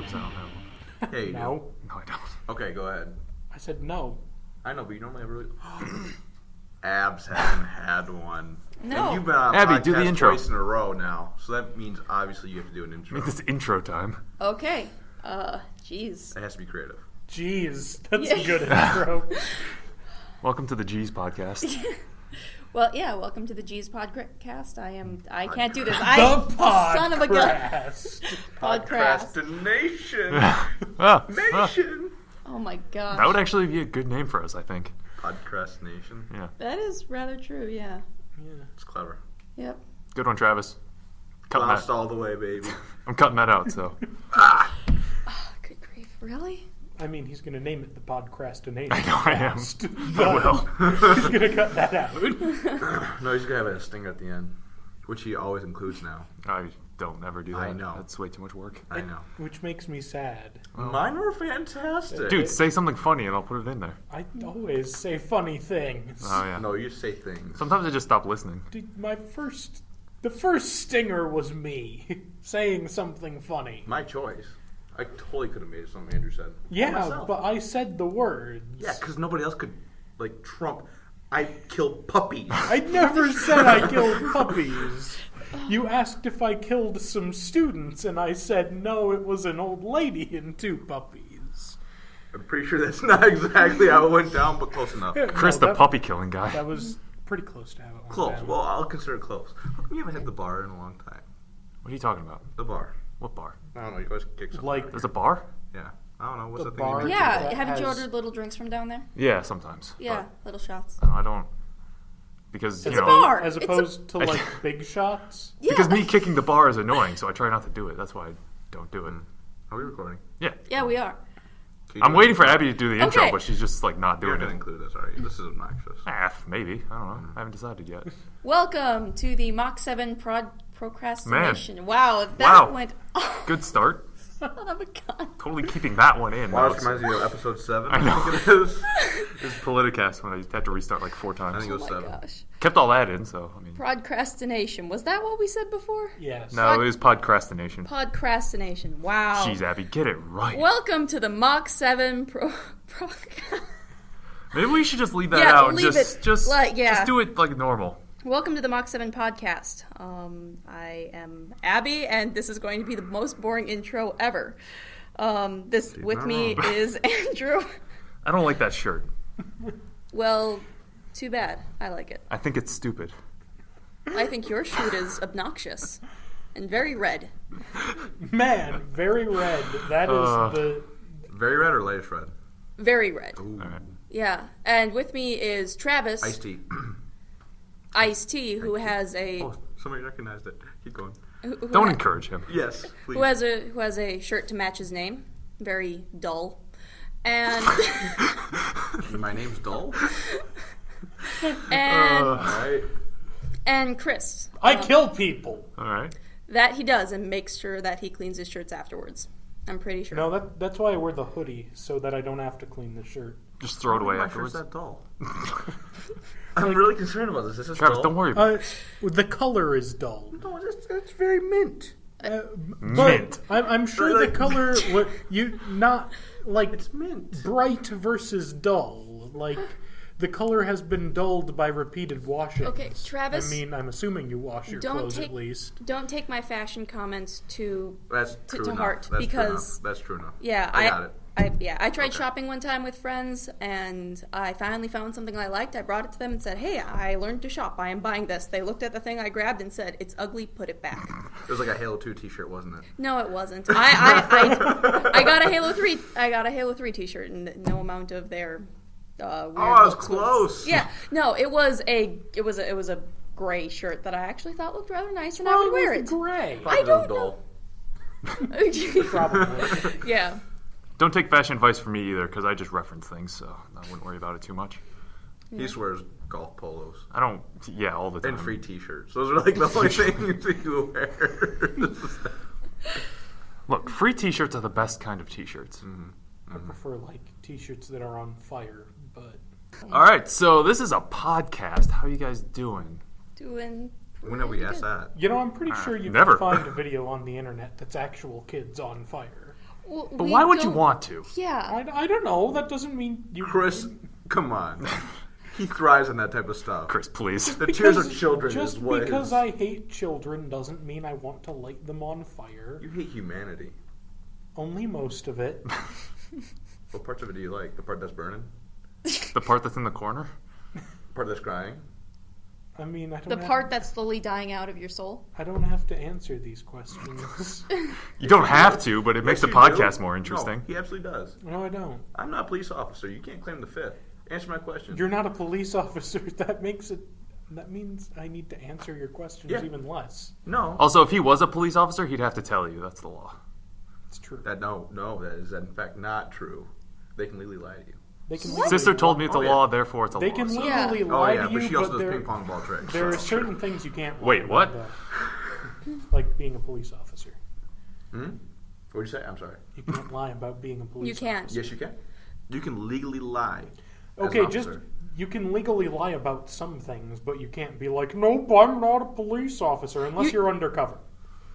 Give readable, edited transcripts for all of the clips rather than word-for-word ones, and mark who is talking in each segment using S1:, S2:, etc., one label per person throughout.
S1: intro? Because I don't know.
S2: Yeah, you
S3: No.
S2: do.
S1: No, I don't.
S2: Okay, go ahead.
S3: I said no.
S2: I know, but you normally have really... Abs hasn't had one.
S4: No.
S2: And you've been on a
S1: Abby,
S2: podcast
S1: do the intro.
S2: twice in a row now, so that means obviously you have to do an intro.
S1: It's intro time.
S4: Okay. Jeez.
S2: It has to be creative.
S3: Jeez, that's
S4: Yeah.
S3: a good intro.
S1: Welcome to the G's podcast.
S4: Well, yeah. Welcome to the G's podcast. I can't do this.
S3: The
S4: Son of a gun.
S3: podcast.
S4: Podcast.
S2: Procrastination.
S1: Nation.
S4: Oh my gosh.
S1: That would actually be a good name for us, I think.
S2: Podcrastination.
S1: Yeah.
S4: That is rather true. Yeah.
S3: Yeah.
S2: It's clever.
S4: Yep.
S1: Good one, Travis. Cutting
S2: Lost
S1: that.
S2: all the way, baby.
S1: I'm cutting that out, so.
S4: Oh, good grief. Really?
S3: I mean, he's going to name it the Podcrastination.
S1: I know I am.
S3: But
S1: I will.
S3: he's going to cut that out.
S2: No, he's going to have a stinger at the end, which he always includes now.
S1: I don't ever do that.
S2: I know.
S1: That's way too much work.
S2: I know.
S3: Which makes me sad.
S2: Mine were fantastic.
S1: Dude, say something funny and I'll put it in there.
S3: I always say funny things.
S1: Oh, yeah.
S2: No, you say things.
S1: Sometimes I just stop listening.
S3: Dude, the first stinger was me saying something funny.
S2: My choice. I totally could have made it something Andrew said.
S3: Yeah,
S2: Myself.
S3: but I said the words.
S2: Yeah, because nobody else could, like, trump. I killed puppies.
S3: I never said I killed puppies. You asked if I killed some students, and I said no, it was an old lady and 2 puppies.
S2: I'm pretty sure that's not exactly how it went down, but close enough.
S1: Chris,
S3: No,
S1: the puppy killing guy.
S3: That was pretty close to how it went
S2: Close.
S3: down.
S2: Well, I'll consider it close. How come you haven't hit the bar in a long time?
S1: What are you talking about?
S2: The bar.
S1: What bar?
S2: I don't know. You always kick something.
S3: Like-
S1: There's a bar?
S2: Yeah. I don't know. What's
S3: The
S2: that thing you
S3: bar?
S2: mentioned?
S4: Yeah.
S3: that
S4: Haven't you
S3: has-
S4: ordered little drinks from down there?
S1: Yeah, sometimes.
S4: Yeah. Little shots.
S1: But I don't. Because, you
S4: It's a
S1: know.
S4: bar.
S3: As
S4: It's a-
S3: opposed to like big shots.
S4: Yeah.
S1: Because me kicking the bar is annoying, so I try not to do it. That's why I don't do it.
S2: Are we recording?
S1: Yeah.
S4: Yeah, we are.
S2: Can you
S1: I'm
S2: do
S1: waiting
S2: it?
S1: for Abby to do the intro,
S4: Okay.
S1: but she's just like not
S2: You're
S1: doing
S2: going to
S1: it.
S2: include this, are you? This is obnoxious.
S1: Maybe. I don't know. I haven't decided yet.
S4: Welcome to the Mach7 procrastination. Wow, that
S1: Wow.
S4: went
S1: Good start.
S4: son of a gun.
S1: Totally keeping that one in.
S2: Wow,
S1: That
S2: this
S1: was-
S2: reminds me of episode 7.
S1: I know.
S2: I think it is.
S1: It's Politicast when I had to restart like 4
S2: I
S1: times.
S2: think it
S4: Oh
S2: was
S4: my
S2: 7.
S4: gosh.
S1: Kept all that in, so I mean.
S4: Procrastination. Was that what we said before?
S3: Yes.
S1: No, it was podcrastination.
S4: Podcrastination. Wow.
S1: Jeez, Abby, get it right.
S4: Welcome to the Mach7
S1: Maybe we should just leave that
S4: Yeah,
S1: out.
S4: leave
S1: Just,
S4: it.
S1: just,
S4: Like, yeah.
S1: just do it like normal.
S4: Welcome to the Mach7 podcast. I am Abby, and this is going to be the most boring intro ever. This with me is Andrew.
S1: I don't like that shirt.
S4: Well, too bad. I like it.
S1: I think it's stupid.
S4: I think your shirt is obnoxious and very red.
S3: Man, very red. That is the...
S2: Very red or latest red?
S4: Very red.
S2: Ooh.
S1: All right.
S4: Yeah. And with me is Travis
S2: Iced tea.
S4: Ice-T, who has a
S2: Oh, somebody recognized it. Keep going.
S4: who
S1: Don't
S4: ha-
S1: encourage him.
S2: Yes, please.
S4: who has a shirt to match his name. Very dull. And
S2: My name's Dull.
S4: and
S2: Alright.
S4: and Chris.
S3: I kill people.
S1: All right.
S4: That he does and makes sure that he cleans his shirts afterwards. I'm pretty sure.
S3: No, that's why I wear the hoodie, so that I don't have to clean the shirt.
S1: Just throw it away
S2: My shirt's
S1: afterwards.
S2: that dull. I'm really concerned about this. This is
S1: Travis,
S2: dull.
S1: don't worry about it.
S3: The color is dull.
S2: No, it's very mint.
S1: Mint.
S3: I'm sure the color would not like
S2: It's mint.
S3: bright versus dull. Like the color has been dulled by repeated washings.
S4: Okay, Travis,
S3: I mean, I'm assuming you wash your
S4: don't
S3: clothes
S4: take-
S3: at least.
S4: don't take my fashion comments to
S2: That's
S4: To-
S2: true
S4: to
S2: enough.
S4: heart,
S2: That's
S4: because-
S2: true enough. That's true enough.
S4: yeah.
S2: I got it.
S4: I tried
S2: Okay.
S4: shopping one time with friends, and I finally found something I liked. I brought it to them and said, "Hey, I learned to shop. I am buying this." They looked at the thing I grabbed and said, "It's ugly. Put it back."
S2: It was like a Halo 2 t-shirt, wasn't it?
S4: No, it wasn't. I got a Halo 3. I got a Halo 3 T-shirt, and no amount of their. Weird
S2: Oh, I was
S4: looks
S2: close.
S4: Yeah, no, it was a gray shirt that I actually thought looked rather nice, and I would wear it.
S3: Gray.
S2: Probably
S4: don't
S2: dull.
S3: Probably.
S4: Yeah.
S1: Don't take fashion advice from me either, because I just reference things, so I wouldn't worry about it too much.
S2: He swears golf polos.
S1: I don't. Yeah, all the time.
S2: And free t-shirts. Those are like the only things you wear.
S1: Look, free T-shirts are the best kind of T-shirts.
S3: I prefer like t-shirts that are on fire, but
S1: All right, so this is a podcast. How you guys doing?
S4: Doing.
S2: When have we asked that?
S3: you know, I'm pretty sure you
S1: never.
S3: can find a video on the internet that's actual kids on fire.
S4: Well,
S1: But
S4: we
S1: why would you
S4: don't-
S1: want to?
S4: Yeah.
S3: I don't know. That doesn't mean you...
S2: Chris, come on. He thrives on that type of stuff.
S1: Chris, please.
S2: The tears of children
S3: Just
S2: is what
S3: because
S2: his-
S3: I hate children doesn't mean I want to light them on fire.
S2: You hate humanity.
S3: Only most of it.
S2: What parts of it do you like? The part that's burning?
S1: The part that's in the corner?
S2: The part that's crying?
S3: I mean, I don't
S4: The
S3: have,
S4: part that's slowly dying out of your soul.
S3: I don't have to answer these questions.
S1: You don't have to, but it makes the
S2: Yes, you
S1: podcast
S2: do.
S1: more interesting.
S2: No, he absolutely does.
S3: No, I don't.
S2: I'm not a police officer. You can't claim the fifth. Answer my question.
S3: You're not a police officer. That means I need to answer your questions
S2: Yeah.
S3: even less.
S2: No.
S1: Also, if he was a police officer, he'd have to tell you. That's the law.
S3: It's true.
S2: No, that is in fact not true. They can legally lie to you.
S3: They can
S4: What?
S1: Sister told me it's a
S2: Oh, yeah.
S1: law, therefore it's a
S3: They
S1: law.
S3: can
S1: So-
S3: legally
S2: Oh
S3: lie
S2: yeah,
S3: to you,
S2: but she also does
S3: there,
S2: ping pong ball tricks.
S3: there are
S2: so-
S3: certain things you can't lie
S1: Wait, what?
S3: about, like being a police officer.
S2: Hmm? What'd you say? I'm sorry.
S3: You can't lie about being a police
S4: You can't.
S3: officer.
S2: Yes, you can. You can legally lie. as
S3: Okay,
S2: an
S3: just
S2: officer.
S3: you can legally lie about some things, but you can't be like, nope, I'm not a police officer unless you're undercover.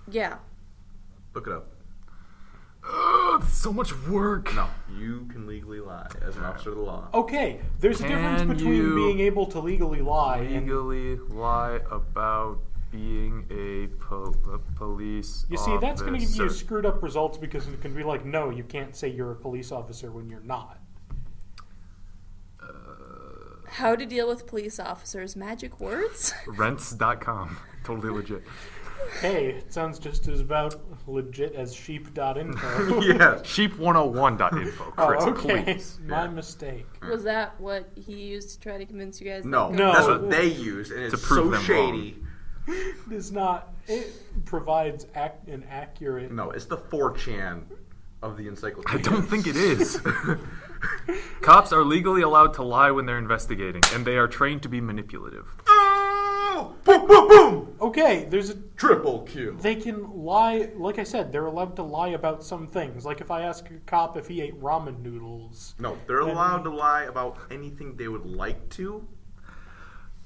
S4: Yeah.
S2: Look it up.
S1: It's so much work.
S2: No, you can legally lie as an officer of the law.
S3: Okay, there's a difference
S1: Can
S3: between
S1: you
S3: being able to legally lie and
S1: Legally lie about being a police
S3: you see, that's going to give you
S1: officer.
S3: screwed up results because it can be like, no, you can't say you're a police officer when you're not.
S4: How to deal with police officers. Magic words?
S1: Rents.com. Totally legit.
S3: Hey, it sounds just as about legit as sheep.info.
S2: Yes.
S1: Sheep101.info. Chris,
S3: Oh, okay.
S1: please.
S3: My mistake.
S4: Was that what he used to try to convince you guys?
S2: No,
S4: that
S3: No.
S2: that's what they use, and it's
S1: To prove
S2: so
S1: them
S2: shady.
S3: It is not. It provides an accurate.
S2: No, it's the 4chan of the encyclopedia.
S1: I don't think it is. Cops are legally allowed to lie when they're investigating, and they are trained to be manipulative.
S2: Oh! Boom, boom, boom!
S3: Okay, there's a.
S2: Triple kill.
S3: They can lie. Like I said, they're allowed to lie about some things. Like if I ask a cop if he ate ramen noodles.
S2: No, they're allowed to lie about anything they would like to.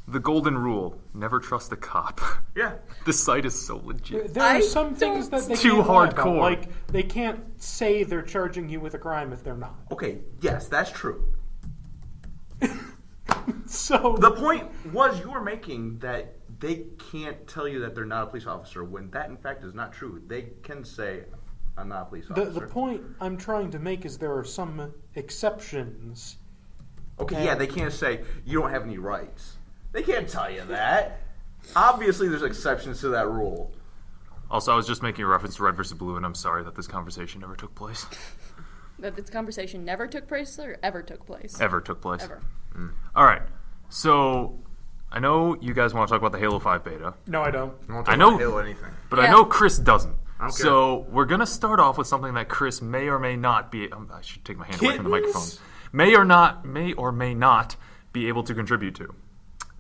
S1: The golden rule: never trust a cop.
S2: Yeah.
S1: This site is so legit.
S3: There are
S4: I
S3: some things
S4: don't-
S3: that they
S1: Too
S3: can't lie about.
S1: hardcore.
S3: Like they can't say they're charging you with a crime if they're not.
S2: Okay, yes, that's true.
S3: So
S2: The point was you were making that they can't tell you that they're not a police officer when that in fact is not true. They can say, I'm not a police officer.
S3: the point I'm trying to make is there are some exceptions.
S2: Okay, yeah, they can't say you don't have any rights. They can't tell you that. Obviously, there's exceptions to that rule.
S1: Also, I was just making a reference to Red vs. Blue, and I'm sorry that this conversation never took place.
S4: That this conversation never took place or ever took place?
S1: Ever took place.
S4: Ever.
S1: All right. So, I know you guys want to talk about the Halo 5 beta,
S3: No, I don't.
S2: I, won't
S1: I
S2: talk
S1: know-
S2: about Halo anything.
S1: but I
S4: Yeah.
S1: know Chris doesn't.
S2: I don't
S1: So, we're going to start off with something that Chris may or may not be... I should take my hand away from the microphone.
S3: Kittens?
S1: May or may not be able to contribute to.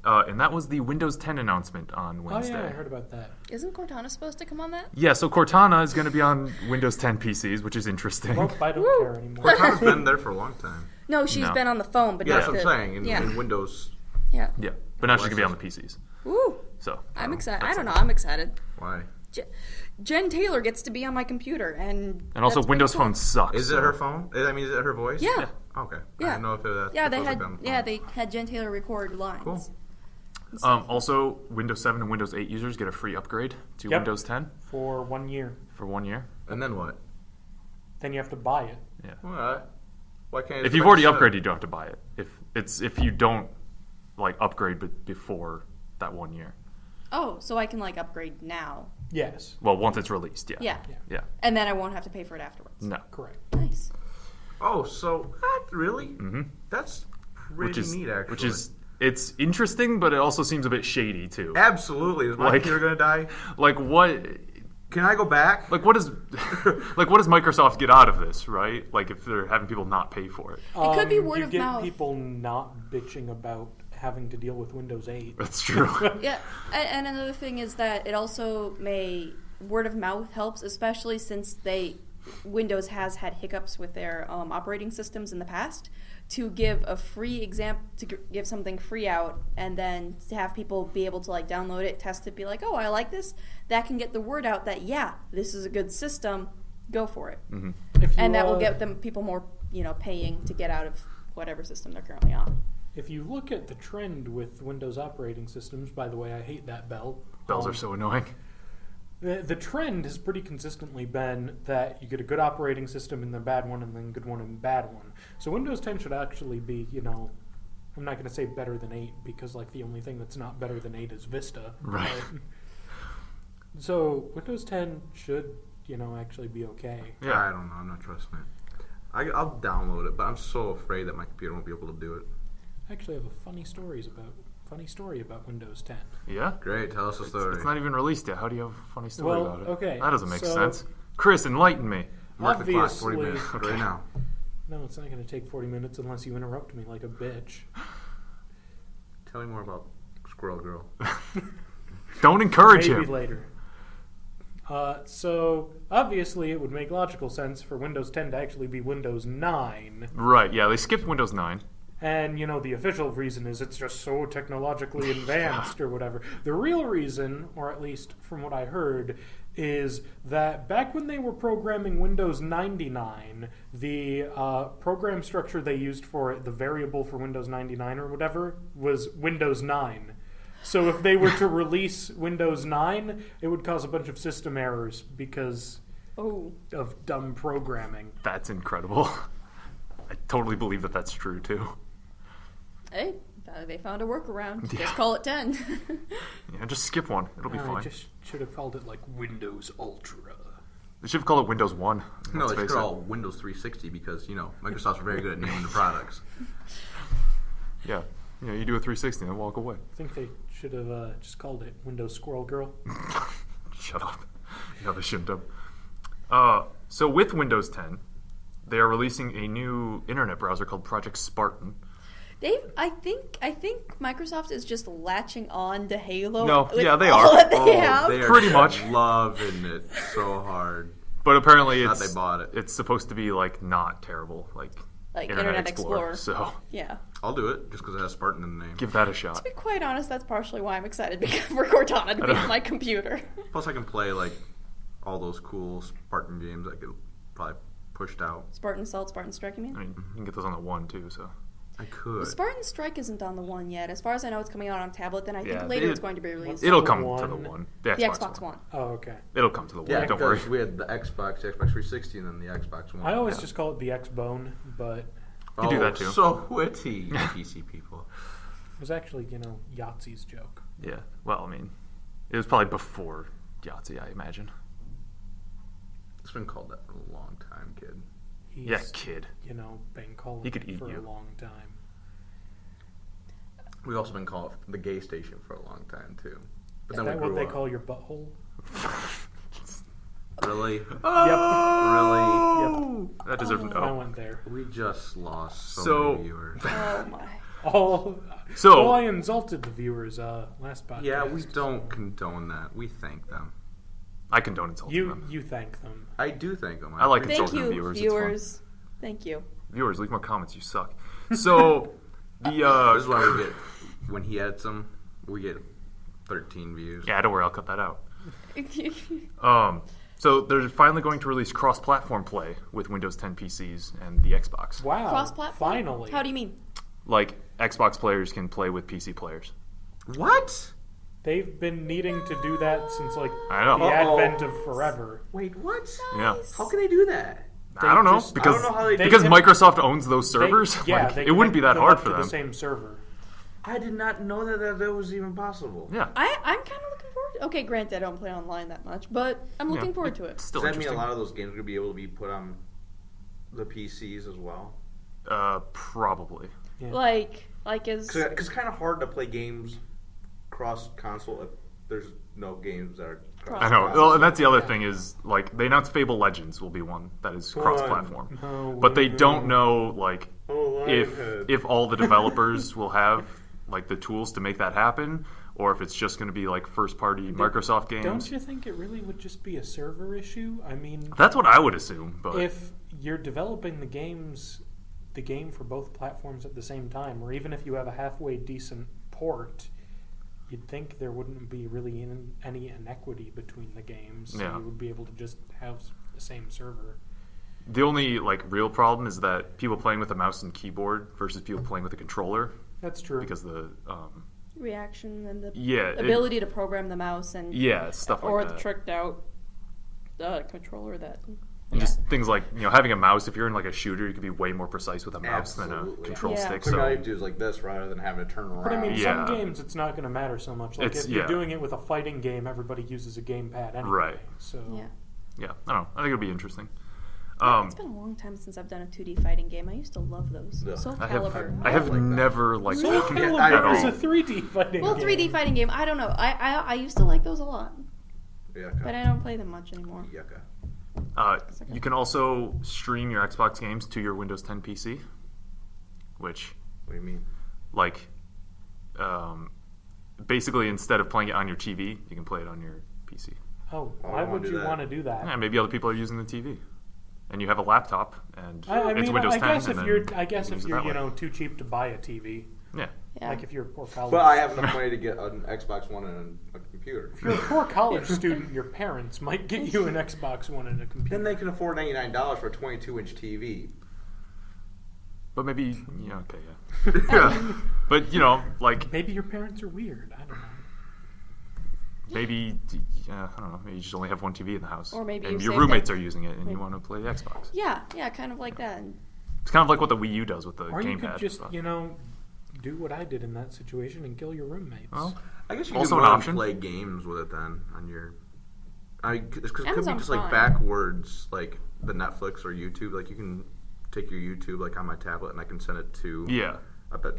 S1: And that was the Windows 10 announcement on
S3: Oh
S1: Wednesday.
S3: yeah, I heard about that.
S4: Isn't Cortana supposed to come on that?
S1: Yeah, so Cortana is going to be on Windows 10 PCs, which is interesting.
S3: Well, I don't
S4: Woo.
S3: care anymore.
S2: Cortana's been there for a long time.
S4: No, she's
S1: No.
S4: been on the phone, but
S2: Yeah,
S4: not
S2: that's what
S4: the,
S2: I'm saying.
S4: yeah.
S2: In Windows,
S4: Yeah.
S1: Yeah, but now she's going to be on the PCs.
S4: Woo.
S1: So
S4: I'm excited. I
S1: that's
S4: don't
S1: it.
S4: know. I'm excited.
S2: why?
S4: Jen Taylor gets to be on my computer, and
S1: Also,
S4: that's
S1: Windows
S4: pretty cool.
S1: Phone sucks.
S2: Is it her phone? I mean, is it her voice?
S4: Yeah.
S2: Okay. I
S4: Yeah.
S2: didn't know if it.
S4: Yeah,
S2: if
S4: they
S2: it was
S4: had.
S2: like on the
S4: Yeah,
S2: phone.
S4: they had Jen Taylor record lines.
S2: Cool.
S1: Also, Windows 7 and Windows 8 users get a free upgrade to
S3: Yep.
S1: Windows 10
S3: For 1 year.
S1: for 1 year.
S2: And then what?
S3: Then you have to buy it.
S1: Yeah.
S2: What? Why can't?
S1: If you've already upgraded, you don't have to buy it. If you don't upgrade before that 1 year.
S4: Oh, so I can upgrade now.
S3: Yes,
S1: Well, once it's released, yeah.
S4: Yeah.
S1: Yeah.
S4: And then I won't have to pay for it afterwards.
S1: No.
S3: correct.
S4: Nice.
S2: Oh, so what? Really?
S1: Mm-hmm.
S2: That's pretty neat, actually.
S1: Which is it's interesting, but it also seems a bit shady too.
S2: Absolutely. Is my computer gonna die?
S1: Like what?
S2: Can I go back?
S1: Like what does what does Microsoft get out of this, right? Like if they're having people not pay for it.
S4: It could be word
S3: you
S4: of
S3: get
S4: mouth.
S3: people not bitching about having to deal with Windows 8.
S1: That's true.
S4: Yeah, and another thing is that it also word of mouth helps, especially since Windows has had hiccups with their operating systems in the past. To give a free give something free out, and then to have people be able to download it, test it, be like, oh, I like this. That can get the word out that this is a good system. Go for it.
S1: Mm-hmm.
S4: and that will get them people more, paying to get out of whatever system they're currently on.
S3: If you look at the trend with Windows operating systems, by the way, I hate that bell.
S1: Bells are so annoying.
S3: The trend has pretty consistently been that you get a good operating system and then a bad one, and then a good one and a bad one. So Windows 10 should actually be, I'm not going to say better than 8, because the only thing that's not better than 8 is Vista.
S1: Right.
S3: So Windows 10 should, actually be okay.
S1: Yeah.
S2: I don't know. I'm not trusting it. I'll download it, but I'm so afraid that my computer won't be able to do it.
S3: I actually have a funny story about Windows 10.
S1: Yeah?
S2: Great. Tell us a story.
S1: It's not even released yet. How do you have a funny story
S3: Well,
S1: about it?
S3: okay,
S1: That doesn't make
S3: so-
S1: sense. Chris, enlighten me.
S2: Mark the clock. 40
S3: Obviously-
S2: minutes right now.
S3: No, it's not going to take 40 minutes unless you interrupt me like a bitch.
S2: Tell me more about Squirrel Girl.
S1: Don't encourage
S3: Maybe
S1: him.
S3: later. So, obviously, it would make logical sense for Windows 10 to actually be Windows 9.
S1: Right, yeah, they skipped Windows 9.
S3: And, the official reason is it's just so technologically advanced or whatever. The real reason, or at least from what I heard, is that back when they were programming Windows 99, the program structure they used for it, the variable for Windows 99 or whatever, was Windows 9. So if they were to release Windows 9, it would cause a bunch of system errors because of dumb programming.
S1: That's incredible. I totally believe that that's true, too.
S4: Hey, they found a workaround.
S1: Yeah.
S4: Just call it 10.
S1: Yeah, just skip one. It'll be
S3: I
S1: fine.
S3: just should have called it Windows Ultra.
S1: They should have called it Windows 1.
S2: No,
S1: Let's
S2: they should
S1: face it.
S2: call it Windows 360 because, Microsoft's very good at naming the products.
S1: Yeah. You do a 360 and then walk away.
S3: I think they should have just called it Windows Squirrel Girl.
S1: Shut up. No, they shouldn't have. So with Windows 10, they are releasing a new internet browser called Project Spartan.
S4: I think Microsoft is just latching on to Halo.
S1: No,
S4: with
S1: yeah, they
S4: all
S1: are.
S4: that they have.
S2: They are
S1: Pretty much.
S2: loving it so hard.
S1: But apparently
S2: Not
S1: it's
S2: they bought it.
S1: It's supposed to be not terrible, like
S4: Internet Explorer.
S1: So
S4: Yeah.
S2: I'll do it just because it has Spartan in the name.
S1: give that a
S4: To
S1: shot.
S4: be quite honest, that's partially why I'm excited for Cortana to be on my computer.
S2: Plus, I can play all those cool Spartan games that get probably pushed out.
S4: Spartan Assault, Spartan Strike, you mean?
S1: I mean, you can get those on the 1 too. So
S2: I could.
S4: Spartan Strike isn't on the 1 yet. As far as I know, it's coming out on tablet, then I think
S1: Yeah,
S4: later
S1: it-
S4: it's going to be released.
S1: it'll
S3: the
S1: come to
S3: one?
S1: the 1.
S4: The Xbox One.
S3: Oh, okay.
S1: It'll come to the 1.
S2: Yeah,
S1: don't worry.
S2: because we had the Xbox 360, and then the Xbox One.
S3: I always
S1: Yeah.
S3: just call it the X-Bone, but
S1: You do that too.
S2: So witty, you PC people.
S3: it was actually, Yahtzee's joke.
S1: Yeah. Well, I mean, it was probably before Yahtzee, I imagine.
S2: It's been called that for a long time, kid.
S3: He's,
S1: Yeah, kid.
S3: been calling
S1: He could
S3: it
S1: eat
S3: for
S1: you.
S3: a long time.
S2: We've also been called the gay station for a long time too. But
S3: Is
S2: then
S3: that
S2: we
S3: what
S2: grew
S3: they
S2: up.
S3: call your butthole?
S2: Really?
S1: Oh! That deserves an
S3: I
S1: O.
S3: went there.
S2: We just lost so
S1: So-
S2: many viewers.
S4: Oh my.
S1: So-
S3: I insulted the viewers last podcast.
S2: Yeah, we don't condone that. We thank them.
S1: I condone insulting them.
S3: You thank them.
S2: I do thank them.
S1: I like
S2: appreciate
S4: Thank
S1: Insulting
S4: you,
S1: the viewers, it's
S4: viewers. Thank you.
S1: Viewers, leave more comments. You suck. So
S2: This is
S1: the
S2: why we get when he adds them, we get 13 views.
S1: yeah, don't worry, I'll cut that out. So they're finally going to release cross-platform play with Windows 10 PCs and the Xbox.
S3: Wow.
S4: Cross-platform?
S3: Finally.
S4: How do you mean?
S1: Like Xbox players can play with PC players.
S2: What?
S3: They've been needing to do that since
S1: I know.
S3: the advent of forever.
S2: Wait, what?
S1: Yeah.
S2: How can they do that?
S1: I don't know
S3: just-
S1: because
S2: I don't know how they
S1: because
S3: can-
S1: Microsoft owns those servers.
S3: Yeah,
S1: like,
S3: they
S1: it wouldn't be that
S3: connect
S1: hard
S3: them
S1: for
S3: up to
S1: them.
S3: the same server.
S2: I did not know that was even possible.
S1: Yeah.
S4: I'm kind of looking forward. Okay, granted, I don't play online that much, but I'm looking
S1: Yeah.
S4: forward to it.
S1: It's still
S2: Does that mean
S1: interesting.
S2: a lot of those games are going to be able to be put on the PCs as well?
S1: Probably.
S3: Yeah.
S4: Like is
S2: Because it's kind of hard to play games cross console if there's no games that are cross
S1: I know.
S2: console.
S1: Well, and that's the other thing is like they announced Fable Legends will be one that is cross-platform,
S3: Oh,
S1: but they don't know like
S2: Oh,
S1: if all the developers will have like the tools to make that happen, or if it's just going to be like first-party Microsoft games.
S3: Don't you think it really would just be a server issue? I mean,
S1: That's what I would assume, but
S3: if you're developing the game for both platforms at the same time, or even if you have a halfway decent port, you'd think there wouldn't be really any inequity between the games. So
S1: Yeah.
S3: you would be able to just have the same server.
S1: The only like real problem is that people playing with a mouse and keyboard versus people playing with a controller,
S3: That's true.
S1: because the
S4: Reaction and the
S1: yeah
S4: ability to program the mouse and
S1: stuff like
S4: or
S1: that.
S4: the tricked out controller that.
S1: And just things like, having a mouse, if you're in like a shooter, you could be way more precise with a mouse than a
S2: Absolutely.
S1: control
S4: Yeah.
S1: stick.
S2: So all you
S1: So
S2: have to do is like this rather than having to turn around.
S3: But I mean,
S1: Yeah.
S3: some games it's not going to matter so much. Like
S1: It's-
S3: if you're
S1: yeah.
S3: doing it with a fighting game, everybody uses a gamepad anyway.
S1: Right.
S3: So
S4: Yeah.
S1: yeah, I don't know. I think it'll be interesting.
S4: It's been a long time since I've done a 2D fighting game. I used to love those.
S2: Yeah.
S4: Soul
S1: I have
S4: Calibur.
S1: I have
S2: like that.
S1: never liked
S3: Soul
S1: them
S2: Yeah,
S1: at
S3: Calibur is a
S1: all.
S3: 3D fighting
S4: Well,
S3: game.
S4: 3D fighting game. I don't know. I used to like those a lot,
S2: Yucca.
S4: but I don't play them much anymore.
S2: Yucca.
S1: You can also stream your Xbox games to your Windows 10 PC, which,
S2: What do you mean?
S1: like, basically instead of playing it on your TV, you can play it on your PC.
S3: Oh,
S2: I
S3: why
S2: wanna
S3: would
S2: do
S3: you
S2: that.
S3: want to do that?
S1: Yeah, maybe other people are using the TV, and you have a laptop, and
S3: I
S1: it's
S3: mean,
S1: Windows
S3: I
S1: 10.
S3: guess if
S1: and
S3: you're,
S1: then
S3: I guess
S1: you can
S3: if
S1: use it
S3: you're,
S1: that way.
S3: too cheap to buy a TV,
S1: Yeah.
S4: Yeah.
S3: like if you're a poor college.
S2: But I have enough money to get an Xbox One and a computer.
S3: If you're a poor college student, your parents might get you an Xbox One and a computer.
S2: Then they can afford $99 for a 22-inch TV.
S1: But maybe, okay, yeah. Yeah. But, like,
S3: Maybe your parents are weird. I don't know.
S1: maybe, I don't know, maybe you just only have one TV in the house.
S4: Or maybe
S1: and
S4: you
S1: your
S4: saved
S1: roommates
S4: it.
S1: are using it, and you want to play the Xbox.
S4: Yeah, kind of like that.
S1: It's kind of like what the Wii U does with the
S3: Or
S1: gamepad.
S3: you could just,
S1: stuff.
S3: do what I did in that situation and kill your roommates.
S1: Well,
S2: I guess you
S1: Also
S2: could
S1: an
S2: go
S1: option.
S2: and play games with it then on your. Because it could be
S4: Amazon
S2: just like
S4: Prime.
S2: backwards, like the Netflix or YouTube. Like you can take your YouTube like on my tablet and I can send it to.
S1: yeah.
S2: I bet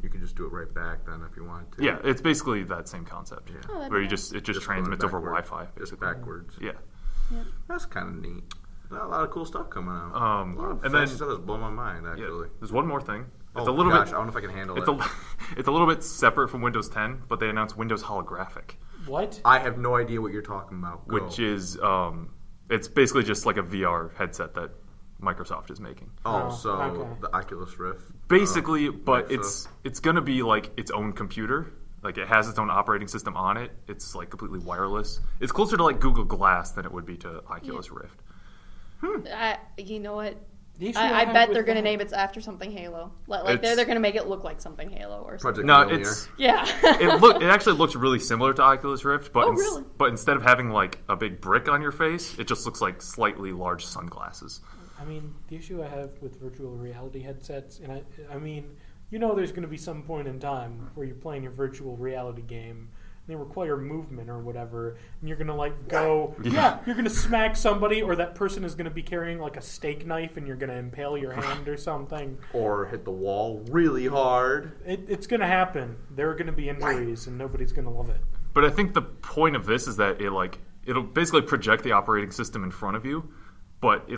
S2: you can just do it right back then if you wanted to.
S1: Yeah, it's basically that same concept.
S2: Yeah.
S4: Oh, that'd
S1: Where
S4: be
S1: you
S4: nice.
S1: it just
S2: Just
S1: transmits
S2: going
S1: over
S2: backward.
S1: Wi-Fi,
S2: Just
S1: basically.
S2: backwards.
S1: Yeah.
S2: That's kind of neat. A lot of cool stuff coming out.
S1: Um,
S2: a lot of
S1: and
S2: fancy
S1: then-
S2: stuff that's blowing my mind
S1: Yeah.
S2: actually.
S1: There's one more thing. It's
S2: Oh
S1: a little
S2: gosh,
S1: bit.
S2: I don't know if I can handle
S1: It's
S2: it.
S1: it's a little bit separate from Windows 10, but they announced Windows Holographic,
S3: What?
S2: I have no idea what you're talking about. Go.
S1: which is it's basically just like a VR headset that Microsoft is making.
S2: Oh, so
S3: okay.
S2: the Oculus Rift.
S1: Basically, but
S2: Microsoft.
S1: it's gonna be like its own computer. Like it has its own operating system on it. It's like completely wireless. It's closer to like Google Glass than it would be to Oculus Rift.
S4: You know what?
S3: The issue
S4: I
S3: have
S4: bet
S3: with
S4: they're going to
S3: that-
S4: name it after something Halo. Like
S1: It's-
S4: they're going to make it look like something Halo or something.
S2: Project
S1: No,
S2: Mjolnir.
S1: it's
S4: Yeah.
S1: it actually looks really similar to Oculus Rift, but
S4: Oh, really?
S1: but instead of having like a big brick on your face, it just looks like slightly large sunglasses.
S3: I mean, the issue I have with virtual reality headsets, and I mean, there's going to be some point in time where you're playing your virtual reality game, and they require movement or whatever, and you're going to like go, you're going to smack somebody, or that person is going to be carrying like a steak knife, and you're going to impale your hand or something.
S2: Or hit the wall really hard.
S3: It's going to happen. There are going to be injuries, and nobody's going to love it.
S1: But I think the point of this is that it'll basically project the operating system in front of you, but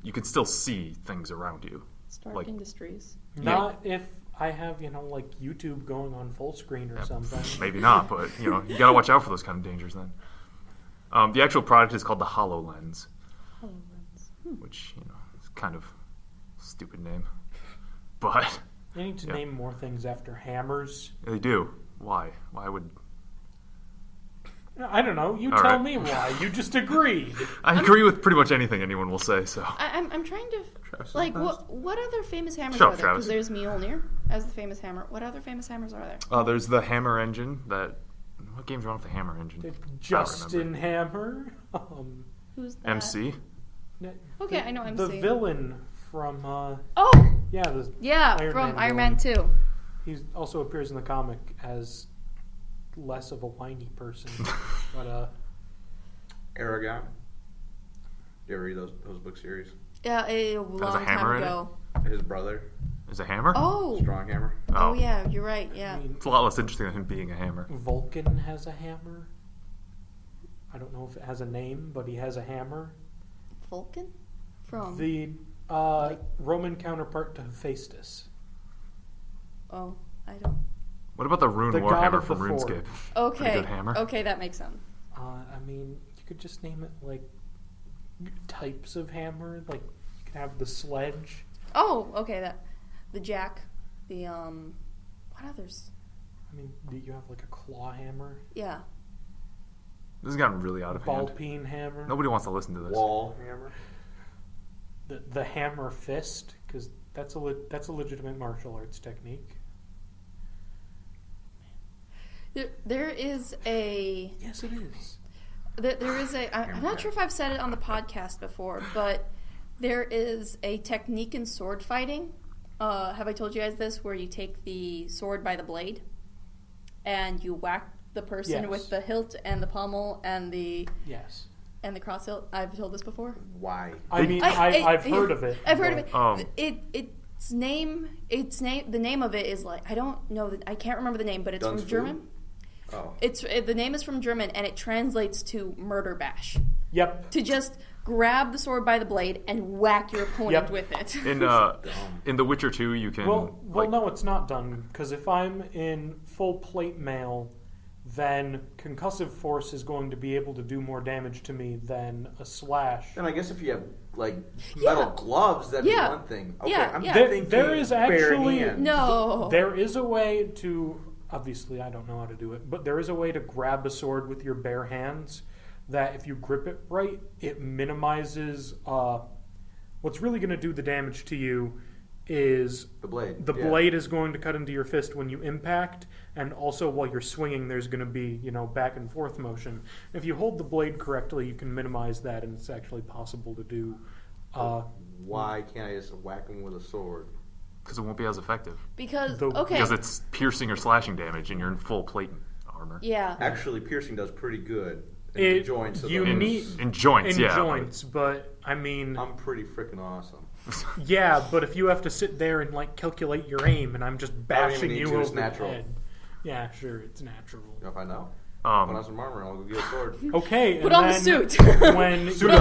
S1: you can still see things around you.
S4: Stark
S1: Like-
S4: Industries.
S3: Not if I have, like YouTube going on full screen or something.
S1: Maybe not, but you got to watch out for those kind of dangers then. The actual product is called the HoloLens, which is kind of a stupid name, but
S3: They need to
S1: Yeah.
S3: name more things after hammers.
S1: they do. Why? Why would
S3: I don't know. You
S1: All
S3: tell
S1: right.
S3: me why. You just agreed.
S1: I agree with pretty much anything anyone will say? So
S4: I'm trying to
S2: Travis
S4: like
S2: is best.
S4: what other famous hammers
S1: Shut
S4: are
S1: up,
S4: there? Because
S1: Travis.
S4: there's Mjolnir as the famous hammer. What other famous hammers are there?
S1: there's the Hammer engine. What game's wrong with the Hammer engine?
S3: Justin Hammer.
S4: Who's that?
S1: MC.
S4: Okay, I know
S3: The
S4: MC.
S3: villain from
S4: Oh,
S3: yeah,
S4: yeah,
S3: Iron
S4: from
S3: Man
S4: Iron Man
S3: villain.
S4: 2.
S3: he also appears in the comic as less of a whiny person, but
S2: Aragon. You ever read those book series?
S4: Yeah, a
S1: has a
S4: long
S1: hammer
S4: time
S1: in it?
S4: ago.
S2: His brother,
S1: Is a hammer?
S4: Oh,
S2: Strong Hammer.
S4: oh yeah, you're right.
S3: I
S4: Yeah,
S3: mean,
S1: It's a lot less interesting than him being a hammer.
S3: Vulcan has a hammer. I don't know if it has a name, but he has a hammer.
S4: Vulcan from.
S3: The Roman counterpart to Hephaestus.
S4: Oh, I don't.
S1: What about the Rune
S3: The god
S1: Warhammer
S3: of the
S1: from
S3: Forge.
S1: RuneScape?
S4: Okay,
S1: Pretty good hammer.
S4: okay, that makes sense.
S3: I mean, you could just name it like types of hammer. Like you could have the sledge.
S4: Oh, okay, the jack, the what others?
S3: I mean, do you have like a claw hammer,
S4: Yeah,
S1: This has gotten really out of
S3: ball
S1: hand.
S3: peen hammer?
S1: Nobody wants to listen to this.
S2: Wall Hammer.
S3: the hammer fist, because that's a legitimate martial arts technique.
S4: There is a...
S3: Yes, it is.
S4: There is a... I'm not sure if I've said it on the podcast before, but there is a technique in sword fighting. Have I told you guys this? Where you take the sword by the blade and you whack the person with the hilt and the pommel and the...
S3: Yes.
S4: And the cross hilt. I've told this before.
S2: Why?
S3: I mean, I've heard of it.
S4: I've heard of
S3: it.
S4: The name of it is like, I don't know, I can't remember the name, but it's from German.
S2: Oh.
S4: The name is from German, and it translates to murder bash.
S3: Yep.
S4: To just grab the sword by the blade and whack your opponent with it.
S1: In The Witcher 2, you can...
S3: Well, no, it's not done, because if I'm in full plate mail, then concussive force is going to be able to do more damage to me than a slash.
S2: And I guess if you have, like, metal gloves, that'd be one thing. Okay, I'm thinking
S3: there is actually...
S2: bare hands.
S4: No.
S3: There is a way to... Obviously, I don't know how to do it, but there is a way to grab a sword with your bare hands that if you grip it right, it minimizes... what's really going to do the damage to you is...
S2: The blade.
S3: The blade is going to cut into your fist when you impact, and also while you're swinging, there's going to be, back and forth motion. If you hold the blade correctly, you can minimize that, and it's actually possible to do.
S2: Why can't I just whack him with a sword?
S1: Because it won't be as effective.
S4: Because
S1: it's piercing or slashing damage, and you're in full plate armor.
S4: Yeah.
S2: Actually, piercing does pretty good. In joints.
S1: In joints,
S3: but I mean...
S2: I'm pretty freaking awesome.
S3: Yeah, but if you have to sit there and calculate your aim, and I'm just bashing you over the head. Yeah, sure, it's natural.
S2: If I know. Put on some armor and I'll go get a sword.
S3: Okay,
S4: Put on the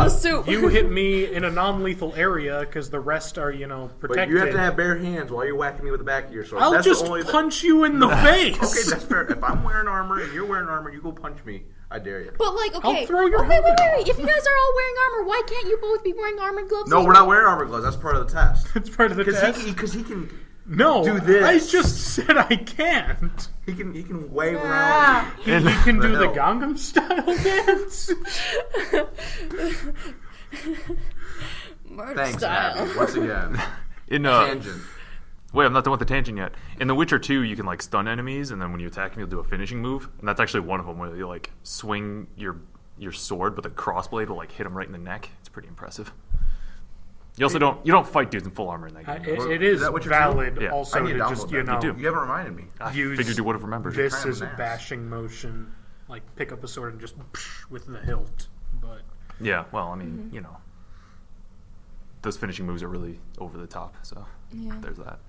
S4: suit.
S3: When you hit me in a non-lethal area, because the rest are, protected.
S2: But you have to have bare hands while you're whacking me with the back of your sword.
S3: I'll just punch you in the face.
S2: Okay, that's fair. If I'm wearing armor and you're wearing armor, you go punch me. I dare you.
S4: But
S3: I'll throw your
S4: wait. If you guys are all wearing armor, why can't you both be wearing armor gloves?
S2: No, we're not wearing armor gloves. That's part of the test.
S3: It's part of the test.
S2: Because he can.
S3: No,
S2: do this.
S3: I just said I can't.
S2: He can wave around.
S3: He can do the Gangnam Style dance.
S4: Murder
S2: Thanks,
S4: style.
S2: Abby, once again. Tangent.
S1: Wait, I'm not done with the tangent yet. In The Witcher 2, you can stun enemies, and then when you attack them, you'll do a finishing move, and that's actually one of them where you swing your sword, but the crossblade will hit him right in the neck. It's pretty impressive. You also don't fight dudes in full armor in that game.
S3: It is valid
S1: yeah.
S3: also to just
S1: You do.
S2: You haven't reminded me.
S1: I figured you would have remembered.
S3: This is a bashing motion, pick up a sword and just with the hilt. But
S1: yeah, well, I mean, those finishing moves are really over the top. So there's that.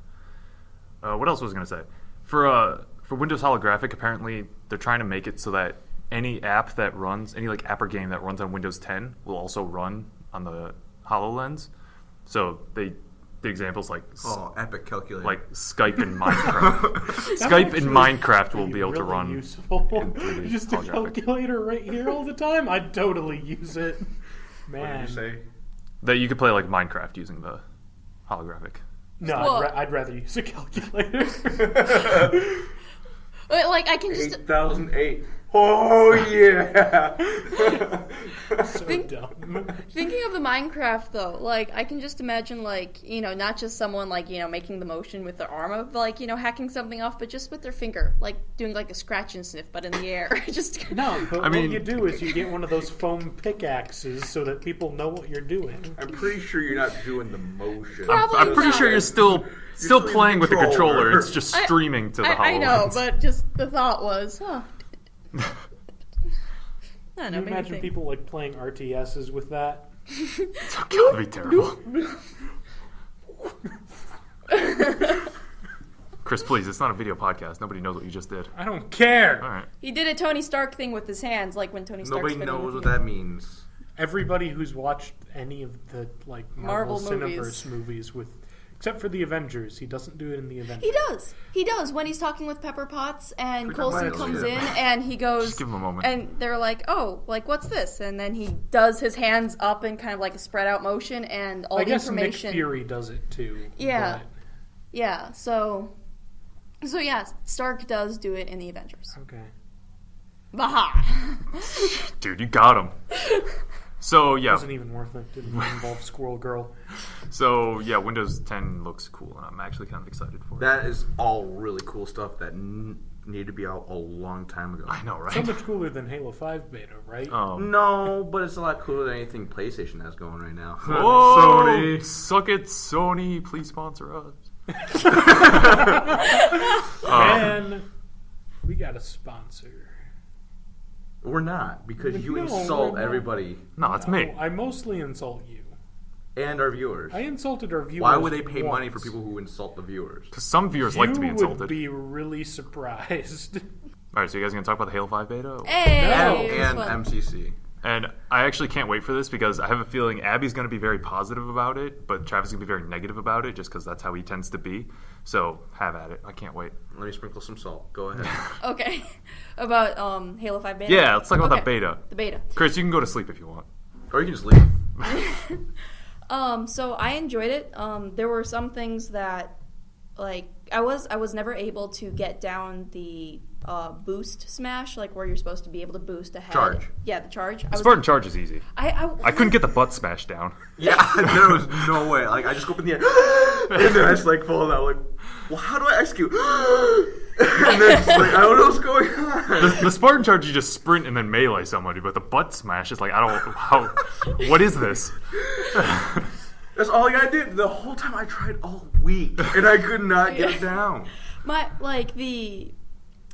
S1: What else was I going to say? For Windows Holographic, apparently they're trying to make it so that any app that runs, any app or game that runs on Windows 10 will also run on the HoloLens. So the examples
S2: Epic Calculator,
S1: Skype and Minecraft. Skype and Minecraft will be able to run.
S3: Useful. Just a calculator right here all the time. I'd totally use it. Man,
S2: what did you say?
S1: That you could play Minecraft using the holographic.
S3: No, I'd rather use a calculator.
S4: I can just
S2: 8008. Oh yeah.
S3: So dumb.
S4: Thinking of the Minecraft though, I can just imagine not just someone making the motion with their arm of hacking something off, but just with their finger, doing a scratch and sniff, but in the air. Just
S3: no. But what you do is you get one of those foam pickaxes so that people know what you're doing.
S2: I'm pretty sure you're not doing the motion.
S1: I'm pretty sure you're still playing with the controller. It's just streaming to the HoloLens.
S4: I know, but just the thought was, I don't know.
S3: Can you imagine people playing RTSs with that?
S1: It's gonna be terrible. Chris, please, it's not a video podcast. Nobody knows what you just did.
S3: I don't care.
S1: All right.
S4: He did a Tony Stark thing with his hands, when Tony Stark.
S2: Nobody knows what that means.
S3: Everybody who's watched any of the Marvel Cineverse movies with. Except for the Avengers. He doesn't do it in the Avengers.
S4: He does. When he's talking with Pepper Potts and Coulson comes in and he goes...
S1: Just give him a moment.
S4: And they're what's this? And then he does his hands up in kind of a spread out motion and all the information...
S3: I guess Nick Fury does it too.
S4: Yeah. But... Yeah, so yeah, Stark does do it in the Avengers.
S3: Okay.
S4: Baha!
S1: Dude, you got him. So yeah,
S3: Wasn't even worth it. Didn't involve Squirrel Girl.
S1: so yeah, Windows 10 looks cool, and I'm actually kind of excited for it.
S2: That is all really cool stuff that needed to be out a long time ago.
S1: I know, right?
S3: So much cooler than Halo 5 beta, right?
S2: No, but it's a lot cooler than anything PlayStation has going right now.
S1: Whoa,
S2: Sony.
S1: suck it, Sony! Please sponsor us.
S3: Man, we got a sponsor.
S2: We're not, because you
S3: No,
S2: insult
S3: we're not.
S2: everybody
S1: No, that's me.
S3: I mostly insult you.
S2: and our viewers.
S3: I insulted our viewers.
S2: Why would they pay money for
S3: once.
S2: people who insult the viewers?
S1: Because some viewers like to be
S3: You
S1: insulted.
S3: would be really surprised.
S1: All right, so you guys gonna talk about the Halo 5 beta?
S4: Hey,
S3: No.
S4: it was
S2: And
S4: fun.
S2: MCC.
S1: And I actually can't wait for this because I have a feeling Abby's going to be very positive about it, but Travis is going to be very negative about it just because that's how he tends to be. So have at it. I can't wait.
S2: Let me sprinkle some salt. Go ahead.
S4: Okay, about Halo 5 beta.
S1: Yeah, let's talk about
S4: Okay.
S1: that beta.
S4: The beta.
S1: Chris, you can go to sleep if you want.
S2: Or you can just leave.
S4: So I enjoyed it. There were some things that, like, I was never able to get down the boost smash, like where you're supposed to be able to boost ahead.
S2: Charge.
S4: Yeah, the charge.
S1: Spartan Charge is easy.
S4: I
S1: I couldn't get the butt smash down.
S2: Yeah, there was no way. Like, I just go up in the air, and then I just, like, fall down. Like, well, how do I execute? And then just, like, I don't know what's going on.
S1: The Spartan Charge, you just sprint and then melee somebody, but the butt smash is like, I don't know how. What is this?
S2: That's all I did. The whole time I tried all week, and I could not get it down.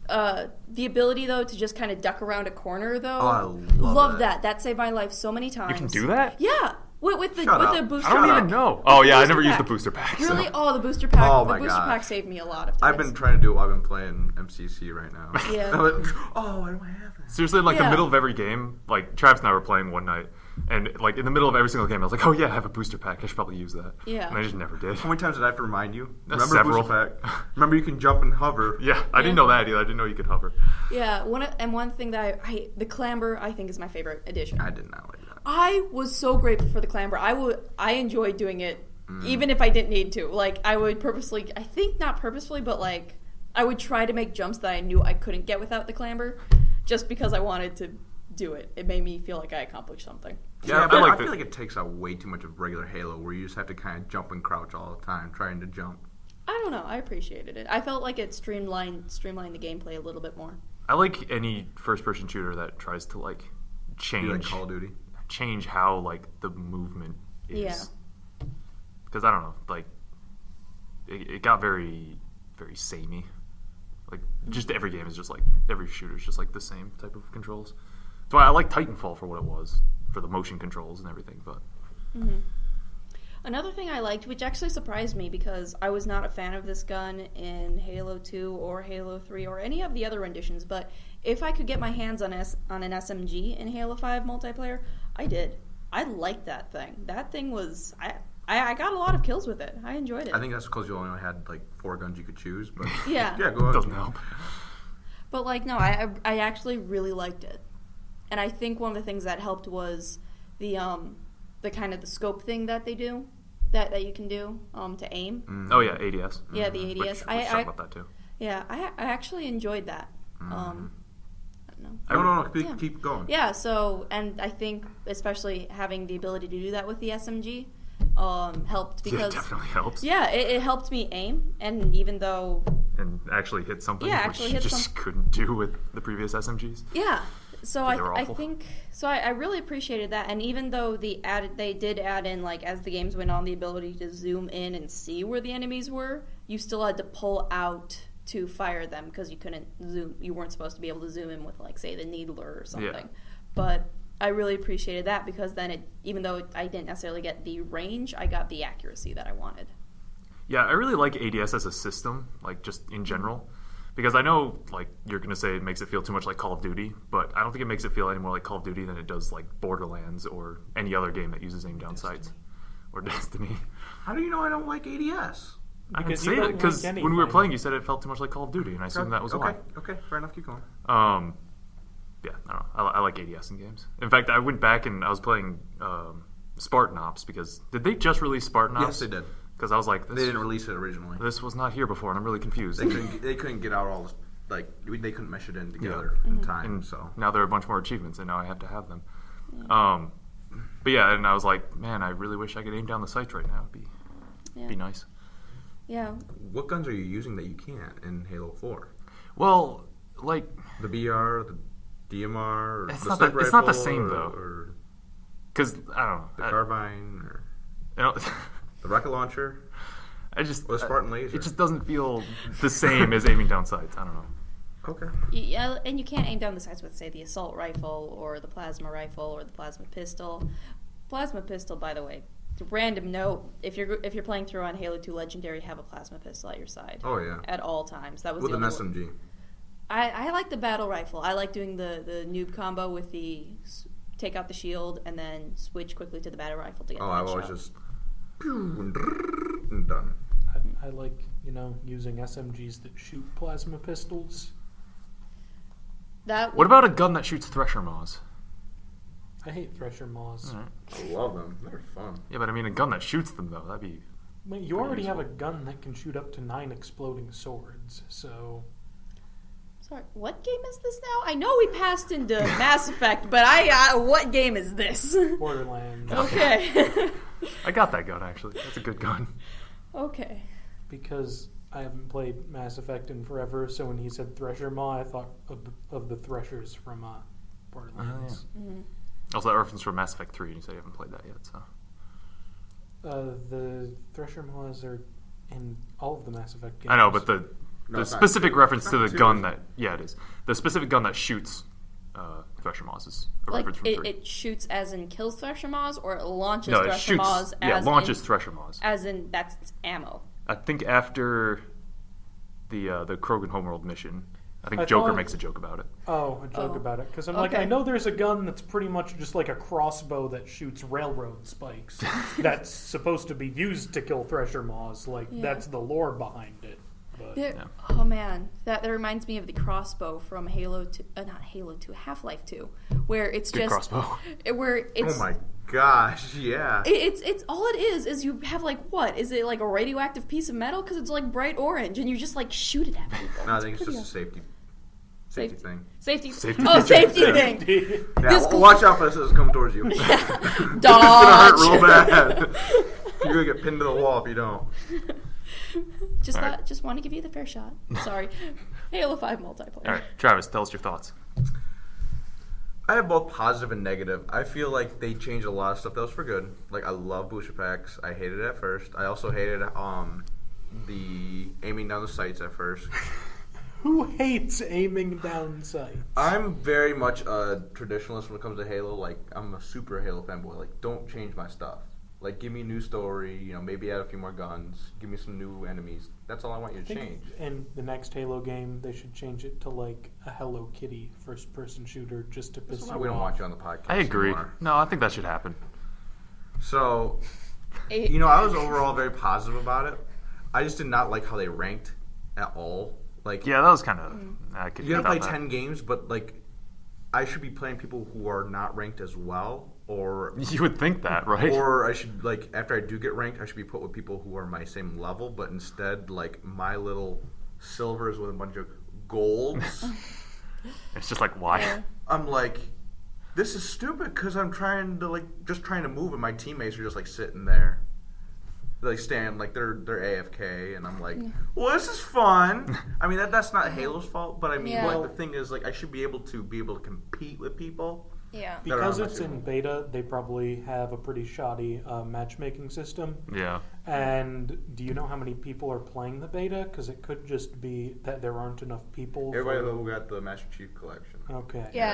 S4: The ability though to just kind of duck around a corner though.
S2: Oh, I love
S4: that. That saved my life so many times.
S1: You can do that?
S4: Yeah. With the
S2: Shut up.
S4: booster
S1: I don't
S4: pack.
S1: even know. Oh, yeah, I
S4: Booster
S1: never used
S4: pack.
S1: the booster pack. so-
S4: Really? Oh, the booster pack.
S2: Oh
S4: the
S2: my
S4: booster
S2: gosh.
S4: pack saved me a lot of times.
S2: I've been trying to do it while I've been playing MCC right now.
S4: Yeah.
S2: I'm like, oh, I don't have that.
S1: Seriously, like the
S4: Yeah.
S1: middle of every game, like Travis and I were playing one night, and like in the middle of every single game, I was like, "Oh yeah, I have a booster pack. I should probably use that."
S4: Yeah.
S1: And I just never did.
S2: How many times did I have to remind you? Remember
S1: Several.
S2: booster pack? Remember you can jump and hover.
S1: Yeah, I didn't know that either. I didn't know you could hover.
S4: Yeah. One thing that the clamber I think is my favorite addition.
S2: I did not like that.
S4: I was so grateful for the clamber. I enjoyed doing it, even if I didn't need to. Like I would purposely, I think not purposefully, but like I would try to make jumps that I knew I couldn't get without the clamber, just because I wanted to do it. It made me feel like I accomplished something.
S2: Yeah,
S1: I
S2: but
S1: like
S2: I feel
S1: that.
S2: like it takes out way too much of regular Halo, where you just have to kind of jump and crouch all the time, trying to jump.
S4: I don't know. I appreciated it. I felt like it streamlined the gameplay a little bit more.
S1: I like any first-person shooter that tries to like
S2: Be like
S1: change
S2: Call of Duty.
S1: change how like the movement is.
S4: Yeah.
S1: Because I don't know, like it got very, very samey. Like just every game is just like every shooter is just like the same type of controls. That's why I like Titanfall for what it was, for the motion controls and everything. But
S4: Another thing I liked, which actually surprised me because I was not a fan of this gun in Halo 2 or Halo 3 or any of the other renditions, but if I could get my hands on an SMG in Halo 5 multiplayer, I did. I liked that thing. That thing was... I got a lot of kills with it. I enjoyed it.
S2: I think that's because you only had like 4 guns you could choose. But
S4: Yeah.
S2: yeah, go
S1: it
S2: ahead.
S1: doesn't help.
S4: But, like, no, I actually really liked it. And I think one of the things that helped was the kind of the scope thing that they do, that you can do to aim.
S1: Oh yeah, ADS.
S4: Yeah, the ADS.
S1: Which, let's talk about that too.
S4: Yeah, I actually enjoyed that. I don't know.
S2: No,
S4: Yeah.
S2: keep going.
S4: Yeah, so, and I think especially having the ability to do that with the SMG helped
S1: Yeah,
S4: because...
S1: it definitely helps.
S4: Yeah, it helped me aim, and even though...
S1: And actually hit something,
S4: Yeah,
S1: which
S4: actually
S1: you
S4: hit
S1: just couldn't do with the previous SMGs.
S4: Yeah, so
S1: They were
S4: I
S1: awful.
S4: think... So I really appreciated that, and even though they did add in, like, as the games went on, the ability to zoom in and see where the enemies were, you still had to pull out to fire them because you couldn't zoom. You weren't supposed to be able to zoom in with, like, say, the needler or something.
S1: Yeah.
S4: But I really appreciated that because then even though I didn't necessarily get the range, I got the accuracy that I wanted.
S1: Yeah, I really like ADS as a system, like just in general, because I know like you're gonna say it makes it feel too much like Call of Duty, but I don't think it makes it feel any more like Call of Duty than it does like Borderlands or any other game that uses aim down sights or Destiny.
S2: How do you know I don't like ADS?
S1: I can
S3: Because you
S1: say
S3: don't
S1: that because
S3: like
S1: when we were
S3: anything.
S1: playing, you said it felt too much like Call of Duty, and I assumed that was
S2: okay.
S1: why.
S2: Okay, fair enough. Keep going.
S1: Yeah, I don't know. I like ADS in games. In fact, I went back and I was playing Spartan Ops because did they just release Spartan Ops?
S2: Yes, they did.
S1: Because I was like,
S2: They didn't release it originally.
S1: this was not here before, and I'm really confused.
S2: They couldn't get out all this, like they couldn't mesh it in together in time.
S1: And
S2: So
S1: now there are a bunch more achievements, and now I have to have them. But yeah, and I was like, man, I really wish I could aim down the sights right now. It'd be nice.
S4: Yeah.
S2: What guns are you using that you can't in Halo 4?
S1: Well, like
S2: The BR, the DMR, or
S1: it's
S2: the
S1: not
S2: sniper
S1: it's not the
S2: rifle,
S1: same
S2: or,
S1: though.
S2: or
S1: Because I don't know.
S2: the carbine, or
S1: You know,
S2: the rocket launcher,
S1: I just
S2: or the Spartan laser.
S1: it just doesn't feel the same as aiming down sights. I don't know.
S2: Okay.
S4: Yeah, and you can't aim down the sights with, say, the assault rifle or the plasma rifle or the plasma pistol. Plasma pistol, by the way, random note: if you're playing through on Halo 2 Legendary, have a plasma pistol at your side.
S2: Oh yeah.
S4: At all times. That was
S2: With
S4: the
S2: an
S4: only one.
S2: SMG.
S4: I like the battle rifle. I like doing the noob combo with the take out the shield and then switch quickly to the battle rifle to get the
S2: I've
S4: headshot.
S2: always just and done.
S3: I like, using SMGs that shoot plasma pistols.
S1: What about a gun that shoots Thresher Maws?
S3: I hate Thresher Maws.
S1: All right.
S2: I love them. They're fun.
S1: Yeah, but I mean a gun that shoots them though. That'd be.
S3: Wait, you already have a gun that can shoot up to 9 exploding swords, so...
S4: Sorry, what game is this now? I know we passed into Mass Effect, but what game is this?
S3: Borderlands.
S4: Okay.
S1: I got that gun actually. That's a good gun.
S4: Okay.
S3: Because I haven't played Mass Effect in forever, so when he said Thresher Maw, I thought of the Threshers from Borderlands.
S4: Mm-hmm.
S1: Also, that reference from Mass Effect 3, and you said you haven't played that yet, so.
S3: The Thresher Maws are in all of the Mass Effect games.
S1: I know, but the
S2: it's not
S1: specific
S2: two.
S1: reference
S2: It's
S1: to
S2: not
S1: the
S2: two,
S1: gun
S2: is it?
S1: that... Yeah, it is. The specific gun that shoots Thresher Maws is a
S4: Like,
S1: reference from 3.
S4: it shoots as in kills Thresher Maws, or it launches
S1: No, it
S4: Thresher
S1: shoots...
S4: Maws as
S1: Yeah, launches
S4: in,
S1: Thresher Maws.
S4: as in, that's its ammo.
S1: I think after the Krogan Homeworld mission, I think
S3: I
S1: Joker
S3: thought-
S1: makes a joke about it.
S3: Oh, a joke
S4: Oh.
S3: about it. Because I'm
S4: Okay.
S3: I know there's a gun that's pretty much just like a crossbow that shoots railroad spikes. That's supposed to be used to kill Thresher Maws. Like,
S4: Yeah.
S3: that's the lore behind it. But
S4: There, Oh man, that reminds me of the crossbow from Halo 2, not Halo 2, Half-Life 2, where it's
S1: Good
S4: just
S1: crossbow.
S4: where it's
S2: Oh my gosh, yeah.
S4: it's all it is you have like what is it like a radioactive piece of metal because it's like bright orange and you just like shoot it at people.
S2: No, I think it's
S4: pretty
S2: just a safety
S4: Safety.
S2: thing.
S4: Safety.
S1: Safety.
S4: Oh, safety
S2: Yeah.
S4: thing.
S2: Yeah,
S4: This-
S2: watch out for this as it comes towards you. It's
S4: Dodge.
S2: gonna hurt real bad. You're gonna get pinned to the wall if you don't.
S4: Just
S1: All
S4: thought,
S1: right.
S4: just want to give you the fair shot. Sorry. Halo 5 multiplayer.
S1: All right, Travis, tell us your thoughts.
S2: I have both positive and negative. I feel like they changed a lot of stuff that was for good. Like, I love booster packs. I hated it at first. I also hated the aiming down the sights at first.
S3: who hates aiming down sights?
S2: I'm very much a traditionalist when it comes to Halo. Like, I'm a super Halo fanboy. Like, don't change my stuff. Like, give me a new story. Maybe add a few more guns. Give me some new enemies. That's all I want you
S3: I
S2: to
S3: think
S2: change.
S3: in the next Halo game, they should change it to like a Hello Kitty first-person shooter just to piss
S2: That's
S3: you
S2: why we don't
S3: off.
S2: want you on the podcast.
S1: I agree.
S2: anymore.
S1: No, I think that should happen.
S2: So,
S4: It-
S2: I was overall very positive about it. I just did not like how they ranked at all. Like,
S1: Yeah, that was kind of. I could
S2: you gotta play
S1: about that.
S2: 10 games, but like, I should be playing people who are not ranked as well, or
S1: You would think that, right?
S2: or I should, like, after I do get ranked, I should be put with people who are my same level, but instead, like, my little silvers with a bunch of golds.
S1: It's just like, why?
S4: Yeah.
S2: I'm like, this is stupid because I'm trying to move, and my teammates are just like sitting there. They like stand like they're AFK, and I'm like, well, this is fun. I mean, that's not Halo's fault, but I mean,
S4: Yeah.
S2: like, the thing is, like, I should be able to compete with people.
S4: Yeah.
S2: that are
S3: Because
S2: on my
S3: it's in
S2: team.
S3: beta, they probably have a pretty shoddy matchmaking system.
S1: Yeah.
S3: And do you know how many people are playing the beta? Because it could just be that there aren't enough people.
S2: Everybody
S3: for...
S2: who got the Master Chief Collection.
S3: Okay.
S4: Yeah,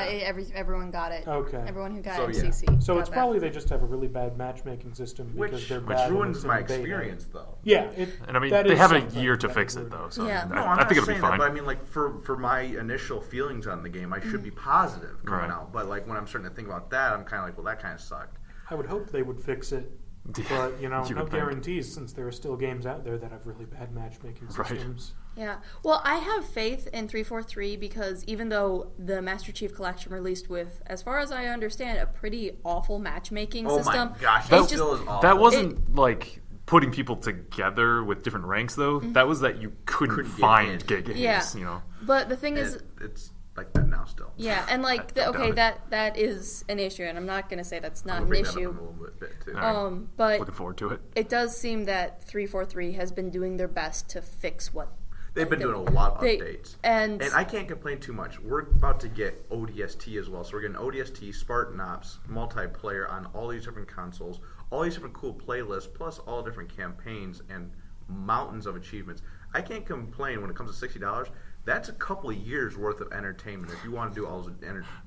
S4: everyone got it.
S3: Okay.
S4: Everyone who got
S2: So, yeah.
S4: MCC.
S3: So
S4: got
S3: it's
S4: that.
S3: probably they just have a really bad matchmaking system because
S2: Which
S3: they're bad. and
S2: ruins
S3: it's
S2: my
S3: in beta.
S2: experience, though.
S3: Yeah,
S1: And I mean,
S3: that
S1: they
S3: is
S1: have a
S3: something
S1: year to
S3: that
S1: fix
S3: would
S1: it, though.
S3: ruin
S1: So
S4: Yeah.
S2: No,
S1: I
S2: I'm
S1: think
S2: not
S1: it'll be
S2: saying
S1: fine.
S2: that, but I mean, like, for my initial feelings on the game, I should be positive coming
S1: Right.
S2: out. But, like, when I'm starting to think about that, I'm kind of like, well, that kind of sucked.
S3: I would hope they would fix it, but
S1: You
S3: no
S1: would think.
S3: guarantees since there are still games out there that have really bad matchmaking
S1: Right.
S3: systems.
S4: Yeah. Well, I have faith in 343 because even though the Master Chief Collection released with, as far as I understand, a pretty awful matchmaking
S2: Oh
S4: system.
S2: my gosh,
S4: it's
S2: that
S4: just-
S2: still is awful.
S1: That wasn't like putting people together with different ranks, though.
S4: Mm-hmm.
S1: That was that you couldn't
S2: Couldn't get
S1: find
S2: in.
S1: get games.
S4: Yeah.
S1: You know.
S4: But the thing is,
S2: It's like that now still.
S4: Yeah, and like
S1: I doubt it.
S4: that is an issue, and I'm not going to say that's not
S2: I'll
S4: an
S2: bring that up in
S4: issue.
S2: a little bit too.
S1: All right.
S4: But
S1: Looking forward to it.
S4: it does seem that 343 has been doing their best to fix what
S2: They've been doing a lot of
S4: they-
S2: updates.
S4: and
S2: I can't complain too much. We're about to get ODST as well. So we're getting ODST, Spartan Ops, multiplayer on all these different consoles, all these different cool playlists, plus all different campaigns and mountains of achievements. I can't complain when it comes to $60. That's a couple of years worth of entertainment if you want to do all those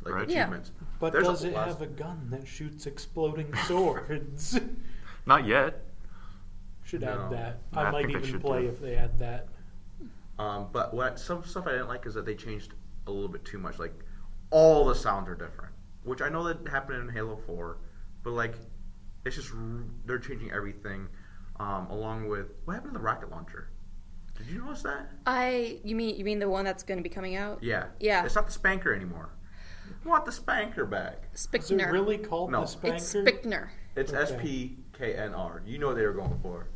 S1: Right.
S2: achievements.
S3: But
S2: There's
S3: does
S2: a
S3: it
S2: lot
S3: have a gun that shoots exploding swords?
S1: Not yet.
S3: Should
S2: No.
S3: add that.
S1: I
S3: I might
S1: think they
S3: even
S1: should
S3: play
S1: do.
S3: if they add that.
S2: But some stuff I didn't like is that they changed a little bit too much. Like, all the sounds are different, which I know that happened in Halo 4, but like, it's just they're changing everything. Along with what happened to the rocket launcher? Did you notice that?
S4: you mean the one that's going to be coming out?
S2: Yeah.
S4: Yeah.
S2: It's not the spanker anymore. I want the spanker back.
S3: Is
S4: Spickner.
S3: it really called
S2: No.
S3: the Spanker?
S4: It's Spickner.
S2: It's
S3: Okay.
S2: SPKNR. You know what they were going for.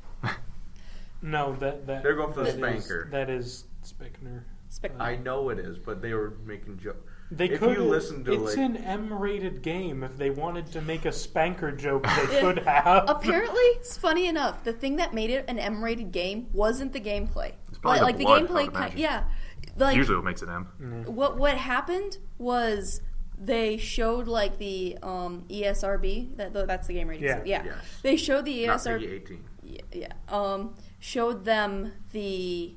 S3: No, that
S2: They're going for the
S3: that
S2: Spanker.
S3: That is Spickner.
S4: Spickner.
S2: I know it is, but they were making jokes.
S3: They
S2: If
S3: could.
S2: you listen to,
S3: It's
S2: like-
S3: an M-rated game. If they wanted to make a spanker joke, they could have.
S4: Apparently, it's funny enough. The thing that made it an M-rated game wasn't the gameplay.
S1: It's probably
S4: like
S1: the
S4: the
S1: blood, I
S4: gameplay,
S1: would imagine.
S4: yeah. Like
S1: Usually what makes it M.
S4: what happened was they showed like the ESRB. That's the game rating.
S3: Yeah.
S4: system. Yeah.
S2: Yes.
S4: They showed the
S2: Not
S4: ESRB.
S2: PG-18.
S4: Yeah. Showed them the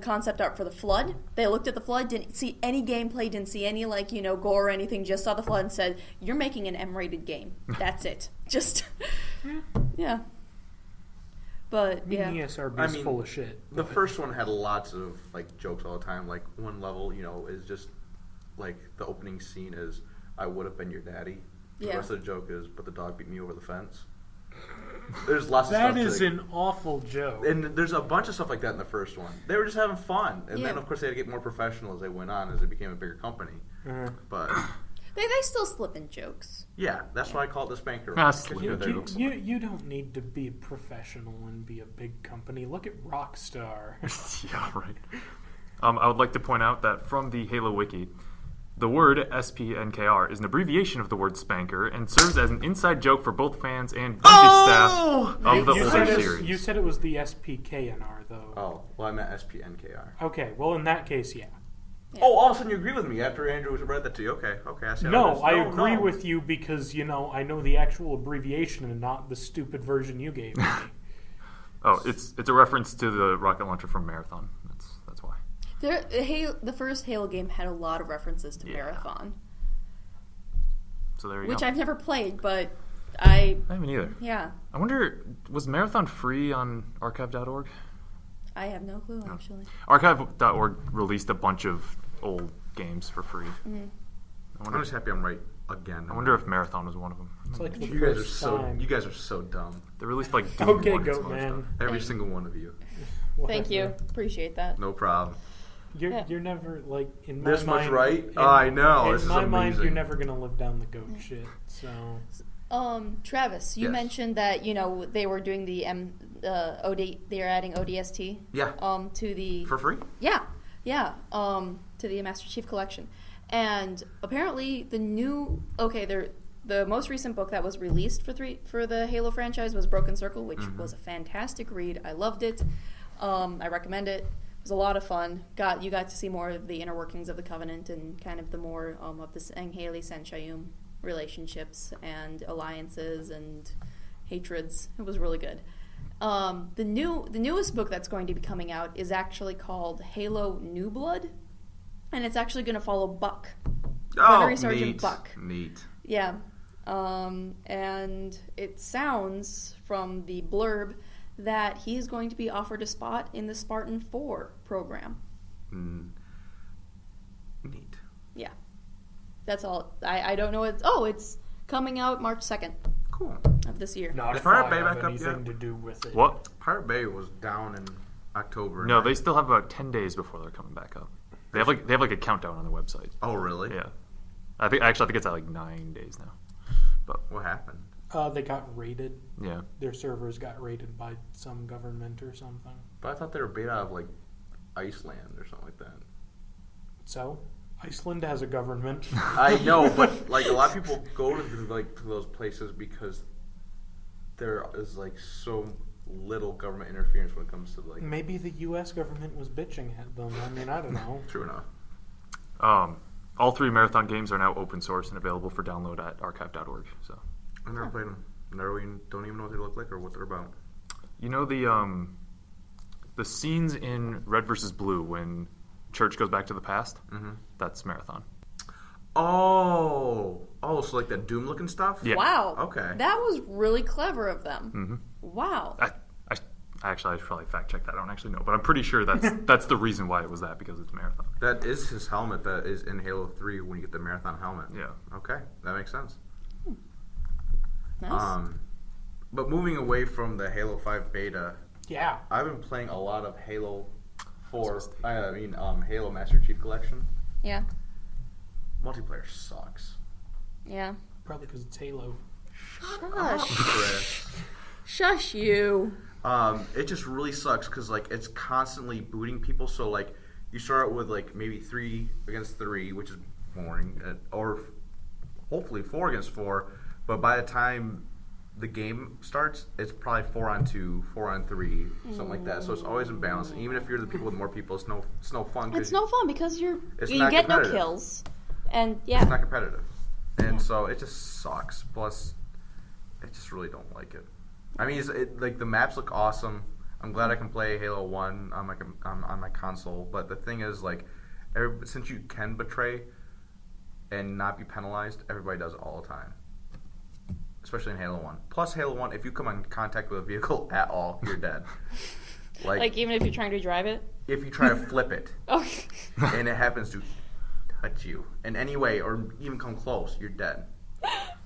S4: concept art for the flood. They looked at the flood, didn't see any gameplay, didn't see any gore or anything, just saw the flood and said, "You're making an M-rated game." That's it. Just yeah. But yeah.
S3: ESRB
S2: I
S3: is
S2: mean,
S3: full of shit.
S2: The first one had lots of like jokes all the time. Like one level, is just like the opening scene is I would have been your daddy. The
S4: Yeah.
S2: rest of the joke is but the dog beat me over the fence. There's lots of
S3: That
S2: stuff.
S3: is an awful joke.
S2: And there's a bunch of stuff like that in the first one. They were just having fun, and
S4: Yeah.
S2: then of course they had to get more professional as they went on, as they became a bigger company.
S3: Uh,
S2: But
S4: They still slip in jokes.
S2: yeah, that's why I call it the spanker.
S1: Ah,
S2: Because,
S1: slip
S2: you know,
S1: in
S2: they're-
S1: jokes.
S3: you don't need to be professional and be a big company. Look at Rockstar.
S1: Yeah, right. I would like to point out that from the Halo Wiki, the word SPNKR is an abbreviation of the word spanker and serves as an inside joke for both fans and staff of the
S3: you,
S1: older
S3: said
S1: series.
S3: you said it was the SPKNR, though.
S2: Oh, well, I meant SPNKR.
S3: Okay, well, in that case, yeah.
S4: Yeah.
S2: Oh, all of a sudden you agree with me after Andrew read that to you. Okay, I see how it
S3: No,
S2: is.
S3: I agree
S2: no.
S3: with you because, I know the actual abbreviation and not the stupid version you gave me.
S1: Oh, it's a reference to the rocket launcher from Marathon. That's why.
S4: The first Halo game had a lot of references to
S1: Yeah.
S4: Marathon,
S1: So there you
S4: which
S1: go.
S4: I've never played, but
S1: I haven't either.
S4: yeah,
S1: I wonder, was Marathon free on archive.org?
S4: I have no clue actually.
S1: Archive.org released a bunch of old games for free.
S4: Mm-hmm.
S1: I
S2: I'm just happy I'm right again.
S1: I wonder if Marathon was one of them.
S3: It's like the
S2: you guys are
S3: first
S2: so
S3: time.
S2: you guys are so dumb.
S1: They released like Doom
S3: Okay,
S1: 1 and
S3: Goat
S1: some other
S3: Man.
S1: stuff.
S2: Every
S4: Thank-
S2: single one of you.
S4: Thank you, appreciate that.
S2: No problem.
S3: You're never, in my
S2: This much
S3: mind...
S2: right?
S3: in-
S2: I know,
S3: In
S2: this is
S3: my mind, you're
S2: amazing.
S3: never going to live down the goat shit, so...
S4: Travis, you
S2: Yes.
S4: mentioned that they were doing the they're adding ODST.
S2: Yeah.
S4: To the
S2: For free?
S4: yeah, to the Master Chief Collection, and apparently the most recent book that was released for the Halo franchise was Broken Circle, which was a fantastic read. I loved it. I recommend it. It was a lot of fun. You got to see more of the inner workings of the Covenant and kind of the more of the Sangheli Sanshayum relationships and alliances and hatreds. It was really good. The newest book that's going to be coming out is actually called Halo New Blood, and it's actually going to follow Buck. Gunnery Sergeant
S2: neat.
S4: Buck.
S2: Neat.
S4: Yeah. And it sounds from the blurb that he's going to be offered a spot in the Spartan 4 program.
S2: Neat.
S4: Yeah. That's all. I don't know. It's coming out March 2nd
S2: Cool.
S4: of this year.
S3: Not
S2: Is
S3: if
S2: Pirate
S3: I
S2: Bay
S3: have
S2: back up
S3: anything
S2: yet?
S3: to do with it.
S1: What?
S2: Pirate Bay was down in October.
S1: No, they still have about 10 days before they're coming back up. They have like a countdown on their website.
S2: Oh, really?
S1: Yeah. I think it's at like 9 days now. But
S2: What happened?
S3: They got raided.
S1: yeah.
S3: Their servers got raided by some government or something.
S2: But I thought they were beta out of like Iceland or something like that.
S3: So, Iceland has a government.
S2: I know, but like a lot of people go to to those places because there is like so little government interference when it comes to like.
S3: Maybe the U.S. government was bitching at them. I mean, I don't know.
S2: True enough.
S1: All 3 Marathon games are now open source and available for download at archive.org. So
S2: I've never played them. Don't even know what they look like or what they're about.
S1: you know the scenes in Red vs. Blue when Church goes back to the past.
S2: Mm-hmm.
S1: That's Marathon.
S2: Oh, so like that Doom looking stuff.
S1: Yeah.
S4: Wow.
S2: Okay.
S4: That was really clever of them.
S1: Mm-hmm.
S4: Wow.
S1: I should probably fact check that. I don't actually know, but I'm pretty sure that's the reason why it was that, because it's Marathon.
S2: That is his helmet that is in Halo 3 when you get the Marathon helmet.
S1: Yeah.
S2: Okay, that makes sense.
S4: Nice.
S2: But moving away from the Halo 5 beta,
S3: Yeah.
S2: I've been playing a lot of Halo 4. Halo Master Chief Collection.
S4: Yeah.
S2: Multiplayer sucks.
S4: Yeah.
S3: Probably because it's Halo.
S4: Shush.
S2: Chris.
S4: Shush you.
S2: It just really sucks because like it's constantly booting people. So like you start out with like maybe 3 against 3, which is boring, or hopefully 4 against 4. But by the time the game starts, it's probably 4 on 2, 4 on 3, something like that. So it's always imbalanced. And even if you're the people with more people, it's no fun.
S4: It's no fun because you
S2: not
S4: get no
S2: competitive.
S4: kills, and yeah.
S2: It's not competitive, and so it just sucks. Plus, I just really don't like it. I mean, like the maps look awesome. I'm glad I can play Halo 1 on my console. But the thing is, like, since you can betray and not be penalized, everybody does it all the time. Especially in Halo 1. Plus, Halo 1, if you come in contact with a vehicle at all, you're dead.
S4: Like even if you're trying to drive it.
S2: If you try to flip it,
S4: Okay.
S2: and it happens to touch you in any way, or even come close, you're dead.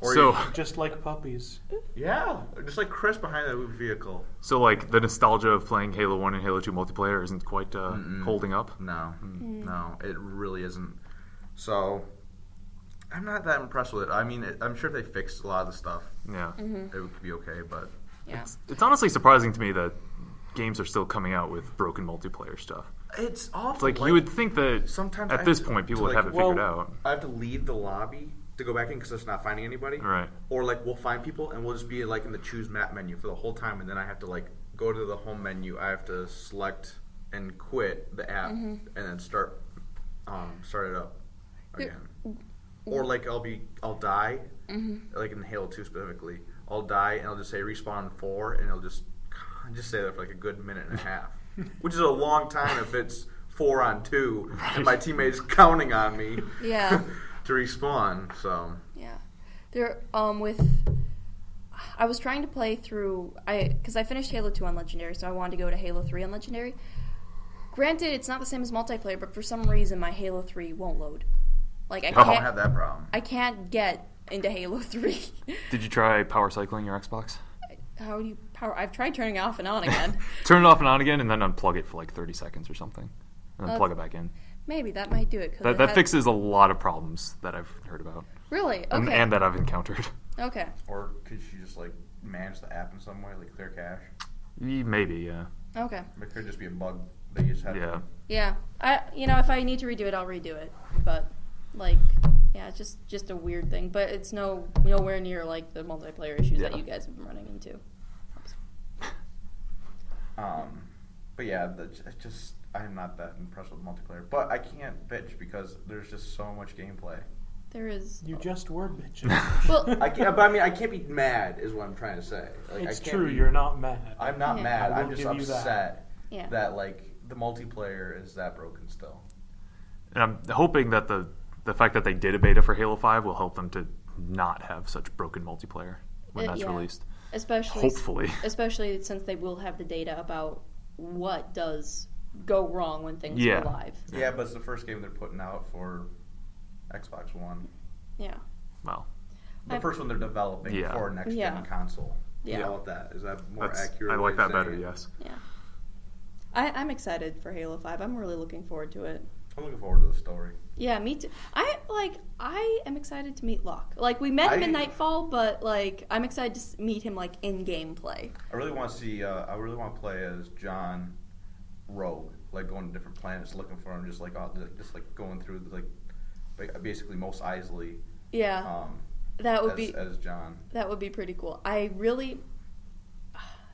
S2: Or
S1: So
S3: Just like puppies.
S2: yeah, just like Chris behind that vehicle.
S1: So, like, the nostalgia of playing Halo 1 and Halo 2 multiplayer isn't quite holding up?
S2: No, no, it really isn't. So, I'm not that impressed with it. I mean, I'm sure if they fixed a lot of the stuff,
S1: Yeah.
S2: it would be okay, but...
S4: Yeah.
S1: It's honestly surprising to me that games are still coming out with broken multiplayer stuff.
S2: It's awful.
S1: It's like, you would think that
S2: sometimes
S1: at
S2: I
S1: this
S2: have
S1: point people
S2: to,
S1: would
S2: like,
S1: have it figured out.
S2: I have to leave the lobby to go back in because it's not finding anybody.
S1: Right.
S2: Or, like, we'll find people, and we'll just be, like, in the choose map menu for the whole time, and then I have to, like, go to the home menu. I have to select and quit the app, and then start it up again. Or, like, I'll die, like in Halo 2 specifically. I'll die, and I'll just say respawn 4, and it'll just stay there for, like, a good minute and a half. Which is a long time if it's 4 on 2, and my teammate's counting on me.
S4: Yeah.
S2: To respawn, so
S4: Yeah, there. I was trying to play through because I finished Halo 2 on Legendary, so I wanted to go to Halo 3 on Legendary. Granted, it's not the same as multiplayer, but for some reason my Halo 3 won't load. Like I
S2: don't
S4: can't
S2: have that problem.
S4: I can't get into Halo 3.
S1: Did you try power cycling your Xbox?
S4: How do you power? I've tried turning it off and on again.
S1: Turn it off and on again, and then unplug it for like 30 seconds or something, and then plug it back in.
S4: Maybe that might do it.
S1: That fixes a lot of problems that I've heard about.
S4: Really? Okay.
S1: And that I've encountered.
S4: Okay.
S2: Or could you just like manage the app in some way, like clear cache?
S1: Maybe, yeah.
S4: Okay.
S2: It could just be a bug that you just have.
S1: Yeah.
S4: Yeah. If I need to redo it, I'll redo it. But like, yeah, it's just a weird thing. But it's nowhere near like the multiplayer issues that you guys have been running into.
S2: But yeah, I'm not that impressed with multiplayer. But I can't bitch because there's just so much gameplay.
S4: There is.
S3: You just were bitching.
S4: Well,
S2: I can't be mad, is what I'm trying to say. Like,
S3: It's
S2: I can't
S3: true,
S2: be-
S3: you're not mad.
S2: I'm not
S4: Yeah.
S2: mad.
S3: I will
S2: I'm just
S3: give you that.
S2: upset
S4: Yeah.
S2: that like the multiplayer is that broken still.
S1: And I'm hoping that the fact that they did a beta for Halo 5 will help them to not have such broken multiplayer when that's
S4: yeah.
S1: released.
S4: Especially
S1: Hopefully.
S4: since they will have the data about what does go wrong when things
S1: Yeah.
S4: go live.
S2: Yeah, but it's the first game they're putting out for Xbox One.
S4: Yeah.
S1: Well,
S2: The first one they're developing
S1: Yeah.
S2: for a next
S4: Yeah.
S2: gen console.
S4: Yeah.
S2: Deal with that. Is that more accurate?
S1: I
S2: way
S1: like
S2: of
S1: that
S2: saying
S1: better,
S2: it?
S1: yes.
S4: Yeah. I'm excited for Halo 5. I'm really looking forward to it.
S2: I'm looking forward to the story.
S4: Yeah, me too. I am excited to meet Locke. Like we met him in Nightfall, but like I'm excited to meet him like in gameplay.
S2: I really want to see. I really want to play as John Rogue, like going to different planets, looking for him, just like going through like basically Mos Eisley.
S4: Yeah, that would be
S2: as John.
S4: That would be pretty cool. I really.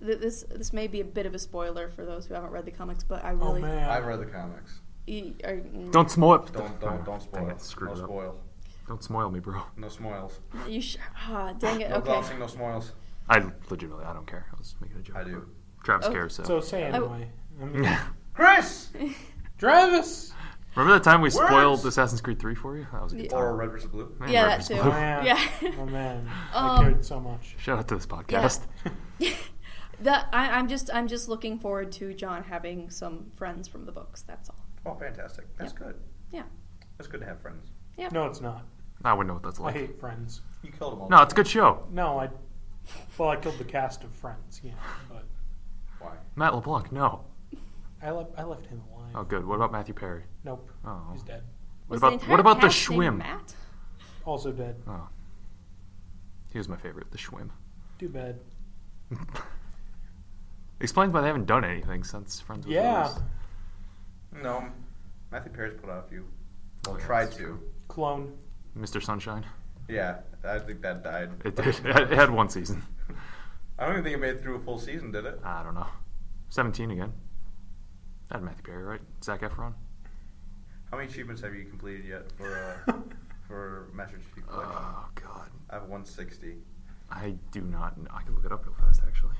S4: This may be a bit of a spoiler for those who haven't read the comics, but I really.
S3: Oh man,
S2: I've read the comics.
S1: Don't spoil it.
S2: Don't spoil.
S1: Dang it, screwed
S2: No
S1: it up.
S2: spoil.
S1: Don't spoil me, bro.
S2: No spoils.
S4: You dang it.
S2: No
S4: Okay.
S2: glossing, no spoils.
S1: I legitimately, I don't care. I was making a joke.
S2: I do.
S1: Travis
S4: Okay.
S1: cares.
S3: so say anyway. I mean,
S2: Chris!
S3: Travis.
S1: Remember that time we spoiled
S2: Words!
S1: Assassin's Creed 3 for you? That was a good time.
S2: Or Red vs. Blue.
S1: Man,
S4: Yeah,
S1: Red
S4: that
S1: versus
S4: too.
S1: Blue.
S3: Oh man.
S4: Yeah.
S3: Oh man, I cared so much.
S1: Shout out to this podcast.
S4: I'm just looking forward to John having some friends from the books. That's all.
S2: Oh, fantastic. That's good.
S4: Yeah.
S2: That's good to have friends.
S4: Yeah.
S3: No, it's not.
S1: I wouldn't know what that's
S3: I
S1: like.
S3: hate Friends.
S2: You killed them all.
S1: No, it's a good show.
S3: No, I killed the cast of Friends. Yeah, but
S2: Why?
S1: Matt LeBlanc, no.
S3: I left him alive.
S1: Oh, good. What about Matthew Perry?
S3: Nope,
S1: Oh.
S3: he's dead.
S4: Was
S1: What
S4: entire
S1: about the
S4: cast named
S1: Schwim?
S4: Matt?
S3: Also dead.
S1: Oh. He was my favorite, the Schwim.
S3: Too bad.
S1: Explains why they haven't done anything since Friends was
S3: Yeah.
S1: released.
S2: No. Matthew Perry's put out a few. Well,
S1: Yeah,
S2: tried
S1: that's
S2: to.
S1: true.
S3: Clone.
S1: Mr. Sunshine.
S2: Yeah, I think that died.
S1: It did. It had one season.
S2: I don't even think it made it through a full season, did it?
S1: I don't know. 17 again. That had Matthew Perry, right? Zac Efron.
S2: How many achievements have you completed yet for Master Chief Collection?
S1: Oh, God.
S2: I have 160.
S1: I do not know. I can look it up real fast, actually.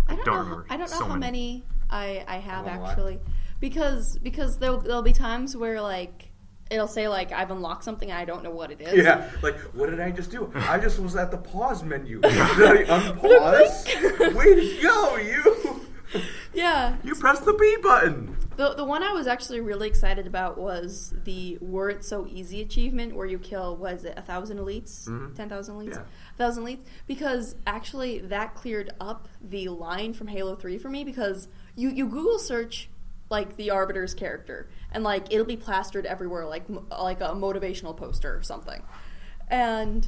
S4: I don't know.
S1: remember.
S4: I don't know
S1: So
S4: how many I have
S2: Wanna lie?
S4: actually, because there'll be times where like it'll say like I've unlocked something and I don't know what it is.
S2: Yeah, like, what did I just do? I just was at the pause menu. Did I unpause? Way to go, you!
S4: Yeah.
S2: You pressed the B button!
S4: The one I was actually really excited about was the Were It So Easy achievement where you kill, what is it, 1,000 elites?
S2: Mhm.
S4: 10,000 elites?
S2: Yeah.
S4: 1,000 elites? Because actually that cleared up the line from Halo 3 for me because you Google search like the Arbiter's character and like it'll be plastered everywhere like a motivational poster or something. And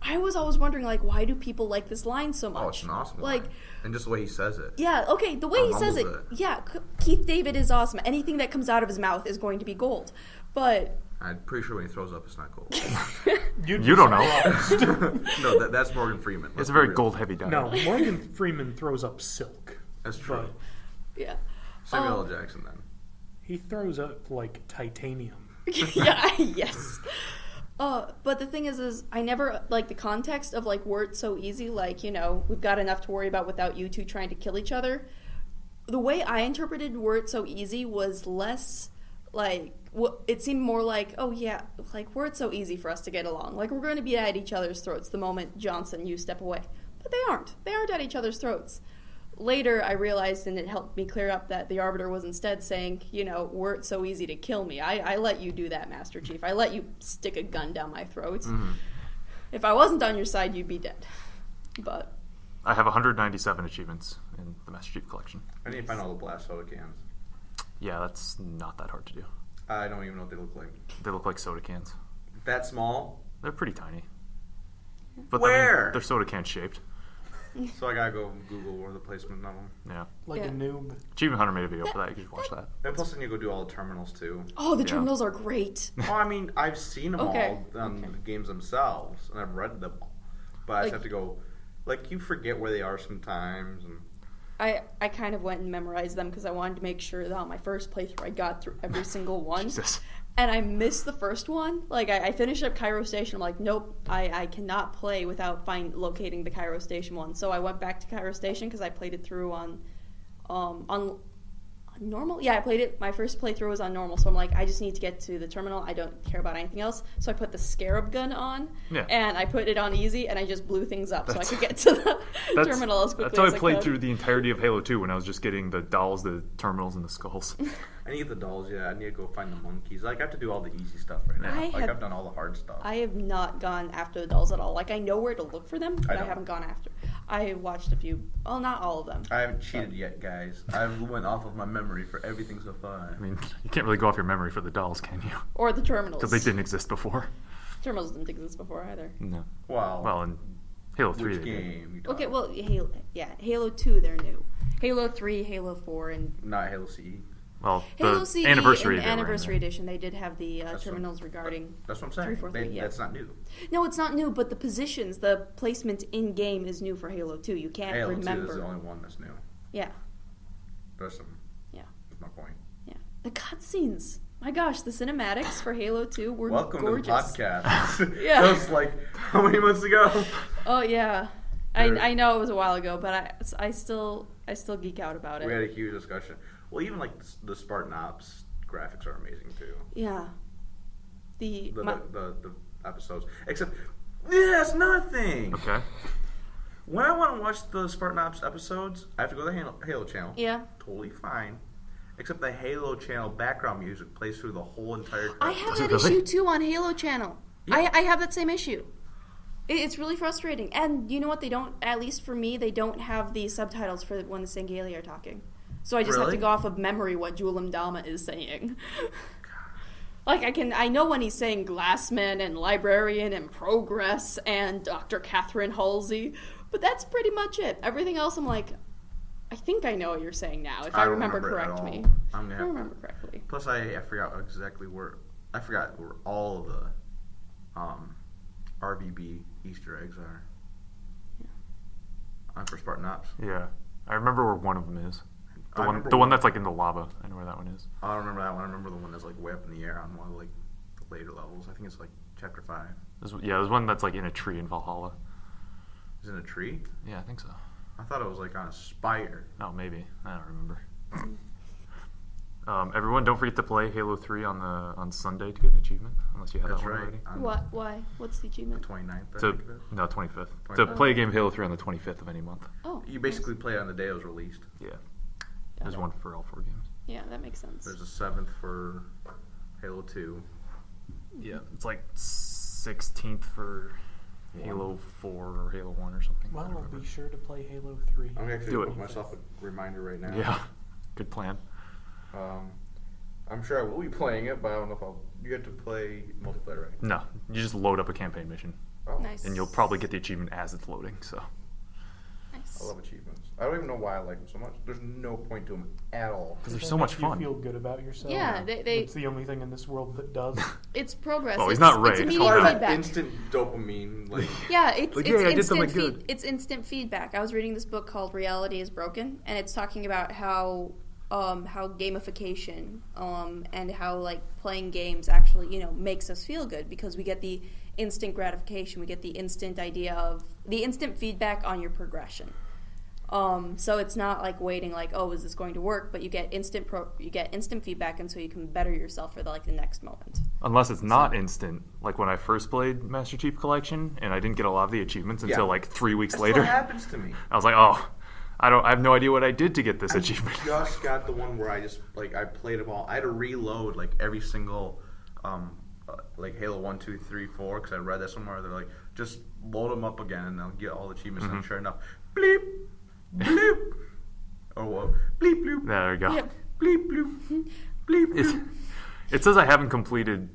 S4: I was always wondering like why do people like this line so much?
S2: Oh, it's an awesome
S4: like
S2: line. And just the way he says it.
S4: yeah, okay, the way he says it,
S2: Mumbles
S4: yeah, Keith David is awesome. Anything that comes out of his mouth is going to be gold. But
S2: I'm pretty sure when he throws up, it's not gold.
S1: You don't know.
S2: No, that's Morgan Freeman.
S1: It's
S2: Let's
S1: a
S2: be
S1: very
S2: real.
S1: gold-heavy diet.
S3: No, Morgan Freeman throws up silk.
S2: That's true.
S3: But
S4: yeah.
S2: Samuel L. Jackson, then.
S3: he throws up like titanium.
S4: Yeah, yes. But the thing is I never, like, the context of, like, were it so easy, like, you know, we've got enough to worry about without you two trying to kill each other. The way I interpreted were it so easy was less, like, it seemed more like, oh, yeah, like, were it so easy for us to get along. Like, we're going to be at each other's throats the moment Johnson, you step away. But they aren't. They aren't at each other's throats. Later, I realized, and it helped me clear up, that the Arbiter was instead saying, you know, were it so easy to kill me. I let you do that, Master Chief. I let you stick a gun down my throat.
S1: Mhm.
S4: If I wasn't on your side, you'd be dead. But
S1: I have 197 achievements in the Master Chief Collection.
S2: I need to find all the blast soda cans.
S1: Yeah, that's not that hard to do.
S2: I don't even know what they look like.
S1: They look like soda cans.
S2: That small?
S1: They're pretty tiny. But
S2: Where?
S1: they're soda can shaped.
S2: So I gotta go Google where the placement of them.
S1: Yeah.
S3: Like
S4: Yeah.
S3: a noob.
S1: Achievement Hunter made a video for that. You should watch that.
S2: And plus, then you go do all the terminals too.
S4: oh, the
S1: Yeah.
S4: terminals are great.
S2: Well, I mean, I've seen them
S4: Okay.
S2: all on
S4: Okay.
S2: the games themselves, and I've read them all. But I just
S4: Like-
S2: have to go. Like, you forget where they are sometimes, and
S4: I kind of went and memorized them because I wanted to make sure that on my first playthrough I got through every single one.
S1: Jesus.
S4: And I missed the first one. Like, I finished up Cairo Station. I'm like, nope, I cannot play without locating the Cairo Station one. So I went back to Cairo Station because I played it through on normal. Yeah, I played it. My first playthrough was on normal. So I'm like, I just need to get to the terminal. I don't care about anything else. So I put the Scarab gun on.
S1: Yeah.
S4: And I put it on easy, and I just blew things up
S1: That's-
S4: so I could get to the terminal as quickly
S1: That's how
S4: as
S1: I played
S4: could.
S1: through the entirety of Halo 2 when I was just getting the dolls, the terminals, and the skulls.
S2: I need the dolls. Yeah, I need to go find the monkeys. Like, I have to do all the easy stuff right now. I've done all the hard stuff.
S4: I have not gone after the dolls at all. Like, I know where to look for them, but I
S2: don't.
S4: haven't gone after. I watched a few. Well, not all of them.
S2: I haven't cheated yet, guys. I went off of my memory for everything so far.
S1: I mean, you can't really go off your memory for the dolls, can you?
S4: Or the terminals.
S1: Because they didn't exist before.
S4: Terminals didn't exist before either.
S1: No.
S2: Wow.
S1: Well, in Halo 3
S2: which
S1: they did.
S2: game? You
S4: Okay,
S2: talking?
S4: well, Halo 2, they're new. Halo 3, Halo 4, and
S2: Not Halo CE.
S1: Well,
S4: Halo
S1: the
S4: CE
S1: anniversary
S4: in the
S1: they were in
S4: anniversary
S1: there.
S4: edition, they did have the terminals regarding.
S2: That's what I'm saying.
S4: 343, yeah.
S2: That's not new.
S4: No, it's not new, but the positions, the placement in game is new for Halo 2. You can't
S2: Halo
S4: remember.
S2: 2 is the only one that's new.
S4: Yeah,
S2: That's my point.
S4: yeah. The cutscenes. My gosh, the cinematics for Halo 2 were
S2: Welcome
S4: gorgeous.
S2: to the podcast.
S4: Yeah.
S2: That was like, how many months ago?
S4: Oh yeah, I know it was a while ago, but I still geek out about
S2: We
S4: it.
S2: had a huge discussion. Well, even like the Spartan Ops graphics are amazing too.
S4: Yeah.
S2: The episodes. Except, that's nothing.
S1: Okay.
S2: When I want to watch the Spartan Ops episodes, I have to go to the Halo channel.
S4: Yeah.
S2: Totally fine. Except the Halo channel background music plays through the whole entire
S4: I
S2: clip.
S4: have
S1: Does it
S4: that
S1: really?
S4: issue too on Halo channel.
S2: Yeah.
S4: I have that same issue. It's really frustrating. And you know what? They don't, at least for me, they don't have the subtitles for when the Sangheili are talking. So I just have to
S2: Really?
S4: go off of memory what Julim Dama is saying. Like, I know when he's saying Glassman and Librarian and Progress and Dr. Catherine Halsey, but that's pretty much it. Everything else, I'm like, I think I know what you're saying now. If I
S2: don't
S4: remember
S2: it at
S4: correct
S2: all.
S4: me.
S2: I'm
S4: If
S2: gonna
S4: I
S2: have
S4: remember correctly.
S2: Plus, I forgot exactly where. I forgot where all of the RBB Easter eggs are. For Spartan Ops.
S1: Yeah. I remember where one of them is.
S2: I remember
S1: The one that's like in the lava. I know where that one is.
S2: I don't remember that one. I remember the one that's like way up in the air on one of like the later levels. I think it's like chapter 5.
S1: There's one that's like in a tree in Valhalla.
S2: Is it in a tree?
S1: Yeah, I think so.
S2: I thought it was like on a spire.
S1: Oh, maybe. I don't remember. Everyone, don't forget to play Halo 3 on Sunday to get an achievement, unless you have
S2: That's
S1: that one
S2: right.
S1: already.
S2: On
S4: What? Why? What's the
S2: the
S4: achievement?
S2: 29th, I
S1: To,
S2: think it is.
S1: no, 25th. To
S2: 25th.
S1: play a game of Halo 3 on the 25th of any month.
S4: Oh.
S2: You basically play it on the day it was released.
S1: Yeah.
S4: Got
S1: There's
S4: it.
S1: one for all 4 games.
S4: Yeah, that makes sense.
S2: There's a 7th for Halo 2.
S1: Yeah. It's like 16th for Halo 4 or Halo 1 or something. I
S3: Well,
S1: don't
S3: I'll
S1: remember.
S3: be sure to play Halo 3.
S2: I'm actually
S1: Do
S2: put
S1: it.
S2: myself a reminder right now.
S1: Yeah. Good plan.
S2: I'm sure I will be playing it, but I don't know if I'll. You get to play multiplayer, right?
S1: No, you just load up a campaign mission,
S2: Oh,
S4: Nice.
S1: and you'll probably get the achievement as it's loading. So
S4: Nice.
S2: I love achievements. I don't even know why I like them so much. There's no point to them at all.
S1: because they're
S3: They
S1: so much
S3: make you
S1: fun.
S3: feel good about yourself.
S4: Yeah, they
S3: It's the only thing in this world that does.
S4: it's progress.
S1: Well, he's
S4: it's,
S1: not Ray.
S4: It's
S1: It's
S4: immediate
S1: called
S4: feedback.
S2: Instant dopamine, like
S4: Yeah, it's
S1: Like,
S4: it's
S1: "Yay, I did something
S4: instant
S1: good."
S4: it's instant feedback. I was reading this book called Reality is Broken, and it's talking about how gamification and how like playing games actually makes us feel good because we get the instant gratification, we get the instant idea of the instant feedback on your progression. So it's not like waiting like, oh, is this going to work? But you get instant feedback, and so you can better yourself for the next moment.
S1: Unless it's not instant, like when I first played Master Chief Collection, and I didn't get a lot of the achievements until
S2: Yeah.
S1: like 3 weeks
S2: that's
S1: later.
S2: what happens to me.
S1: I was like, oh, I have no idea what I did to get this achievement.
S2: Just got the one where I just I played them all. I had to reload like every single like Halo 1, 2, 3, 4 because I read that somewhere. They're like, just load them up again and they'll get all the achievements. And sure enough, bleep, bloop, or what? Bleep, bloop,
S1: There we go.
S4: Yep.
S2: bleep, bloop, bleep, bloop.
S1: It says I haven't completed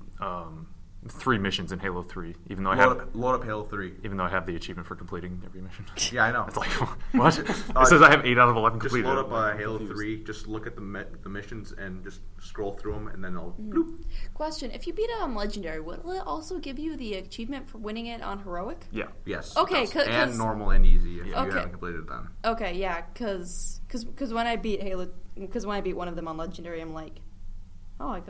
S1: 3 missions in Halo 3, even though I have
S2: Load up Halo 3.
S1: even though I have the achievement for completing every mission.
S2: Yeah, I know.
S1: It's like what? It says I have 8 out of 11
S2: Just
S1: completed.
S2: load up
S1: I'm
S2: Halo
S1: confused.
S2: 3. Just look at the missions and just scroll through them, and then it'll bloop.
S4: Question: if you beat it on Legendary, will it also give you the achievement for winning it on Heroic?
S1: Yeah.
S2: Yes.
S4: Okay,
S2: it does.
S4: 'cause-
S2: and normal and easy if you
S4: Okay.
S2: haven't completed it then.
S4: Okay, yeah, because when I beat when I beat one of them on Legendary, I'm like, oh, I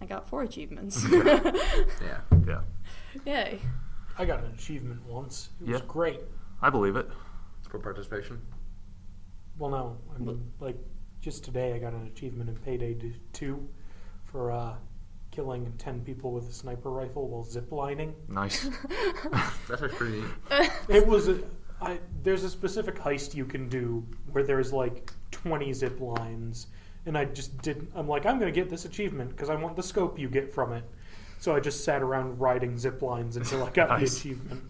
S4: got 4 achievements.
S2: Yeah.
S1: Yeah.
S4: Yay!
S3: I got an achievement once. It was
S1: Yeah.
S3: great.
S1: I believe it.
S2: For participation.
S3: Well, no, I mean, like, just today I got an achievement in Payday 2 for killing 10 people with a sniper rifle while ziplining.
S1: Nice.
S2: That's actually pretty neat.
S3: It was there's a specific heist you can do where there's like 20 zip lines, and I just didn't. I'm like, I'm gonna get this achievement because I want the scope you get from it. So I just sat around riding zip lines until I got
S1: Nice.
S3: the achievement.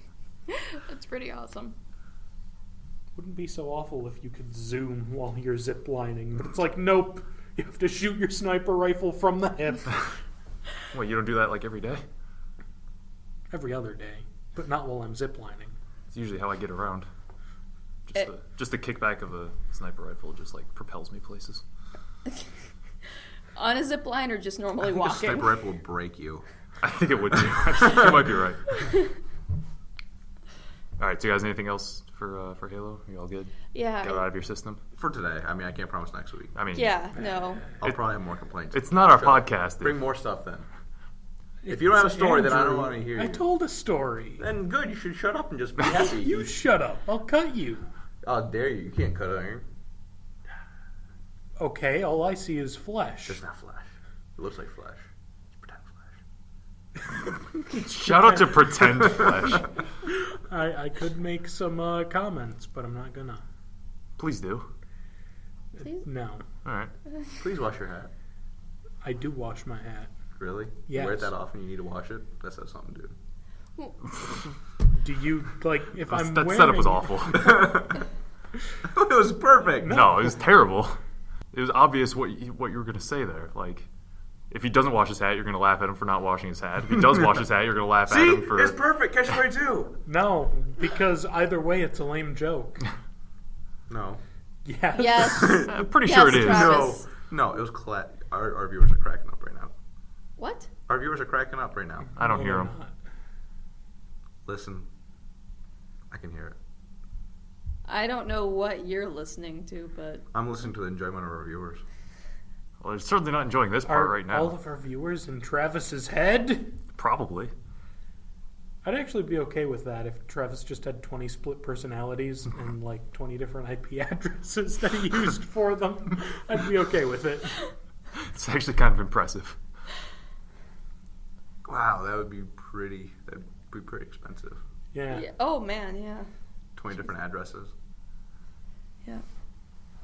S4: That's pretty awesome.
S3: Wouldn't be so awful if you could zoom while you're zip lining, but it's like, nope, you have to shoot your sniper rifle from the hip
S1: Well, you don't do that like every day.
S3: every other day, but not while I'm zip lining.
S1: It's usually how I get around. Just the kickback of a sniper rifle just like propels me places.
S4: On a zip line or just normally
S2: I think a
S4: walking?
S2: sniper rifle will break you.
S1: I think it would do. You might be right. All right, so you guys, anything else for Halo? You all good?
S4: Yeah.
S1: Get it out of your system.
S2: For today. I mean, I can't promise next week.
S1: I mean,
S4: Yeah, no.
S2: I'll probably have more complaints.
S1: it's not our
S2: So,
S1: podcast.
S2: Bring more stuff then. If you don't have a story, then I don't want to hear you.
S3: I told a story.
S2: Then good, you should shut up and just be happy.
S3: You shut up. I'll cut you.
S2: Oh, dare you. You can't cut iron.
S3: Okay, all I see is flesh.
S2: It's not flesh. It looks like flesh. It's pretend flesh.
S1: Shout out to Pretend Flesh.
S3: I could make some comments, but I'm not gonna.
S1: Please do.
S4: Please?
S3: No.
S1: All right.
S2: Please wash your hat.
S3: I do wash my hat.
S2: Really?
S3: Yes.
S2: You wear it that often you need to wash it? That says something, dude.
S3: Do you, like, if I'm
S1: That
S3: wearing...
S1: setup was awful.
S2: It was perfect.
S1: No, it was terrible. It was obvious what you were going to say there. Like, if he doesn't wash his hat, you're going to laugh at him for not washing his hat. If he does wash his hat, you're going to laugh at
S2: See?
S1: him for...
S2: It's perfect. Catch 22.
S3: No, because either way, it's a lame joke.
S2: No.
S3: Yes.
S4: Yes.
S1: I'm pretty
S4: Yes,
S1: sure it is.
S4: Travis.
S2: No, it was our viewers are cracking up right now.
S4: What?
S2: Our viewers are cracking up right now.
S1: I don't
S3: No,
S1: hear
S3: they're
S1: him.
S3: not.
S2: Listen. I can hear it.
S4: I don't know what you're listening to, but
S2: I'm listening to the enjoyment of our viewers.
S1: Well, they're certainly not enjoying this part
S3: Are
S1: right now.
S3: all of our viewers in Travis's head?
S1: Probably.
S3: I'd actually be okay with that if Travis just had 20 split personalities and like 20 different IP addresses that he used for them. I'd be okay with it.
S1: It's actually kind of impressive.
S2: Wow, that'd be pretty expensive.
S3: Yeah.
S4: yeah. Oh man, yeah.
S2: 20 different addresses.
S4: Yeah.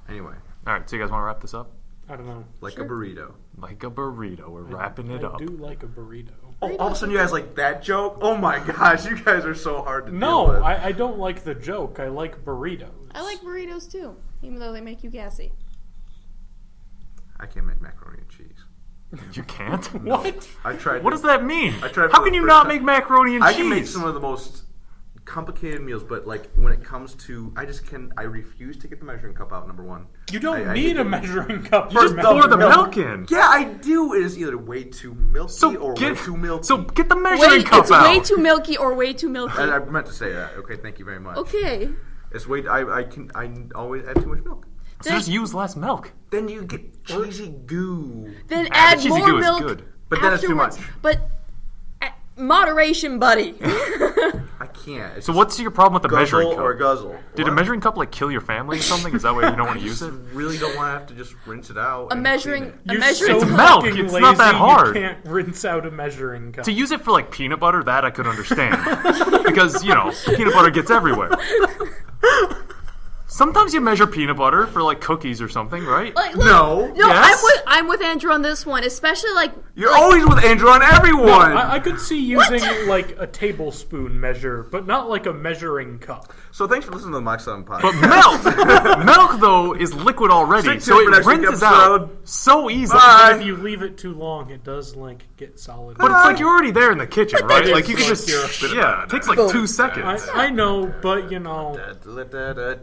S2: Anyway,
S1: All right, so you guys want to wrap this up?
S3: I don't know.
S2: like
S4: Sure.
S2: a burrito.
S1: Like a burrito. We're wrapping it up.
S3: I do like a burrito.
S2: Oh, all of a sudden you guys like that joke? Oh my gosh, you guys are so hard to deal
S3: No,
S2: with.
S3: I don't like the joke. I like burritos.
S4: I like burritos too, even though they make you gassy.
S2: I can't make macaroni and cheese.
S1: You can't?
S3: What?
S2: I tried.
S1: What does that mean?
S2: I tried
S1: How
S2: for
S1: can
S2: the
S1: you
S2: first
S1: not
S2: time.
S1: make macaroni and
S2: I
S1: cheese?
S2: can make some of the most complicated meals, but like when it comes to, I refuse to get the measuring cup out. Number one,
S3: You don't
S2: I
S3: need
S2: hate
S3: a
S2: it.
S3: measuring cup.
S1: You just
S3: for
S1: pour the
S3: measuring.
S1: milk in.
S2: Yeah, I do. It is either way too milky or way too milky.
S1: So get the measuring
S4: Wait,
S1: cup
S4: it's
S1: out.
S4: way too milky or way too milky.
S2: I meant to say that. Okay, thank you very much.
S4: Okay.
S2: It's way. I always add too much milk.
S1: So just use less milk.
S2: Then you get cheesy goo.
S4: Then
S1: Ah,
S4: add
S1: the cheesy
S4: more
S1: goo is
S4: milk.
S1: good.
S2: But then it's too
S4: afterwards.
S2: much.
S4: But moderation, buddy.
S2: I can't. It's
S1: So what's your problem with the
S2: guzzle
S1: measuring cup?
S2: or guzzle?
S1: Did a
S2: What?
S1: measuring cup like kill your family or something? Is that why you don't want to use it?
S2: Really don't want to have to just rinse it out.
S4: A
S2: and
S4: measuring,
S2: clean
S4: a
S3: You're
S4: measuring
S3: so
S1: It's milk.
S3: fucking
S1: It's not that
S3: lazy,
S1: hard.
S3: You can't rinse out a measuring cup.
S1: To use it for like peanut butter, that I could understand. Because, peanut butter gets everywhere. Sometimes you measure peanut butter for like cookies or something, right?
S4: Like,
S2: it.
S4: look,
S2: No.
S4: no,
S1: Yes.
S4: I'm with Andrew on this one, especially like
S2: You're always with Andrew on everyone.
S3: I could see using like a tablespoon measure, but not like a measuring cup.
S2: So thanks for listening to the Mach7 podcast.
S1: But milk though, is liquid already,
S2: Stick to
S1: so
S2: it for
S1: it
S2: next week's
S1: rinses
S2: episode.
S1: out so easily.
S2: Bye.
S3: But if you leave it too long, it does like get solid.
S1: But it's like you're already there in the kitchen, right?
S3: then
S1: Like you can
S3: it's
S1: just
S3: like
S1: it takes like 2 seconds.
S3: I know, but
S2: Da-da-da-da.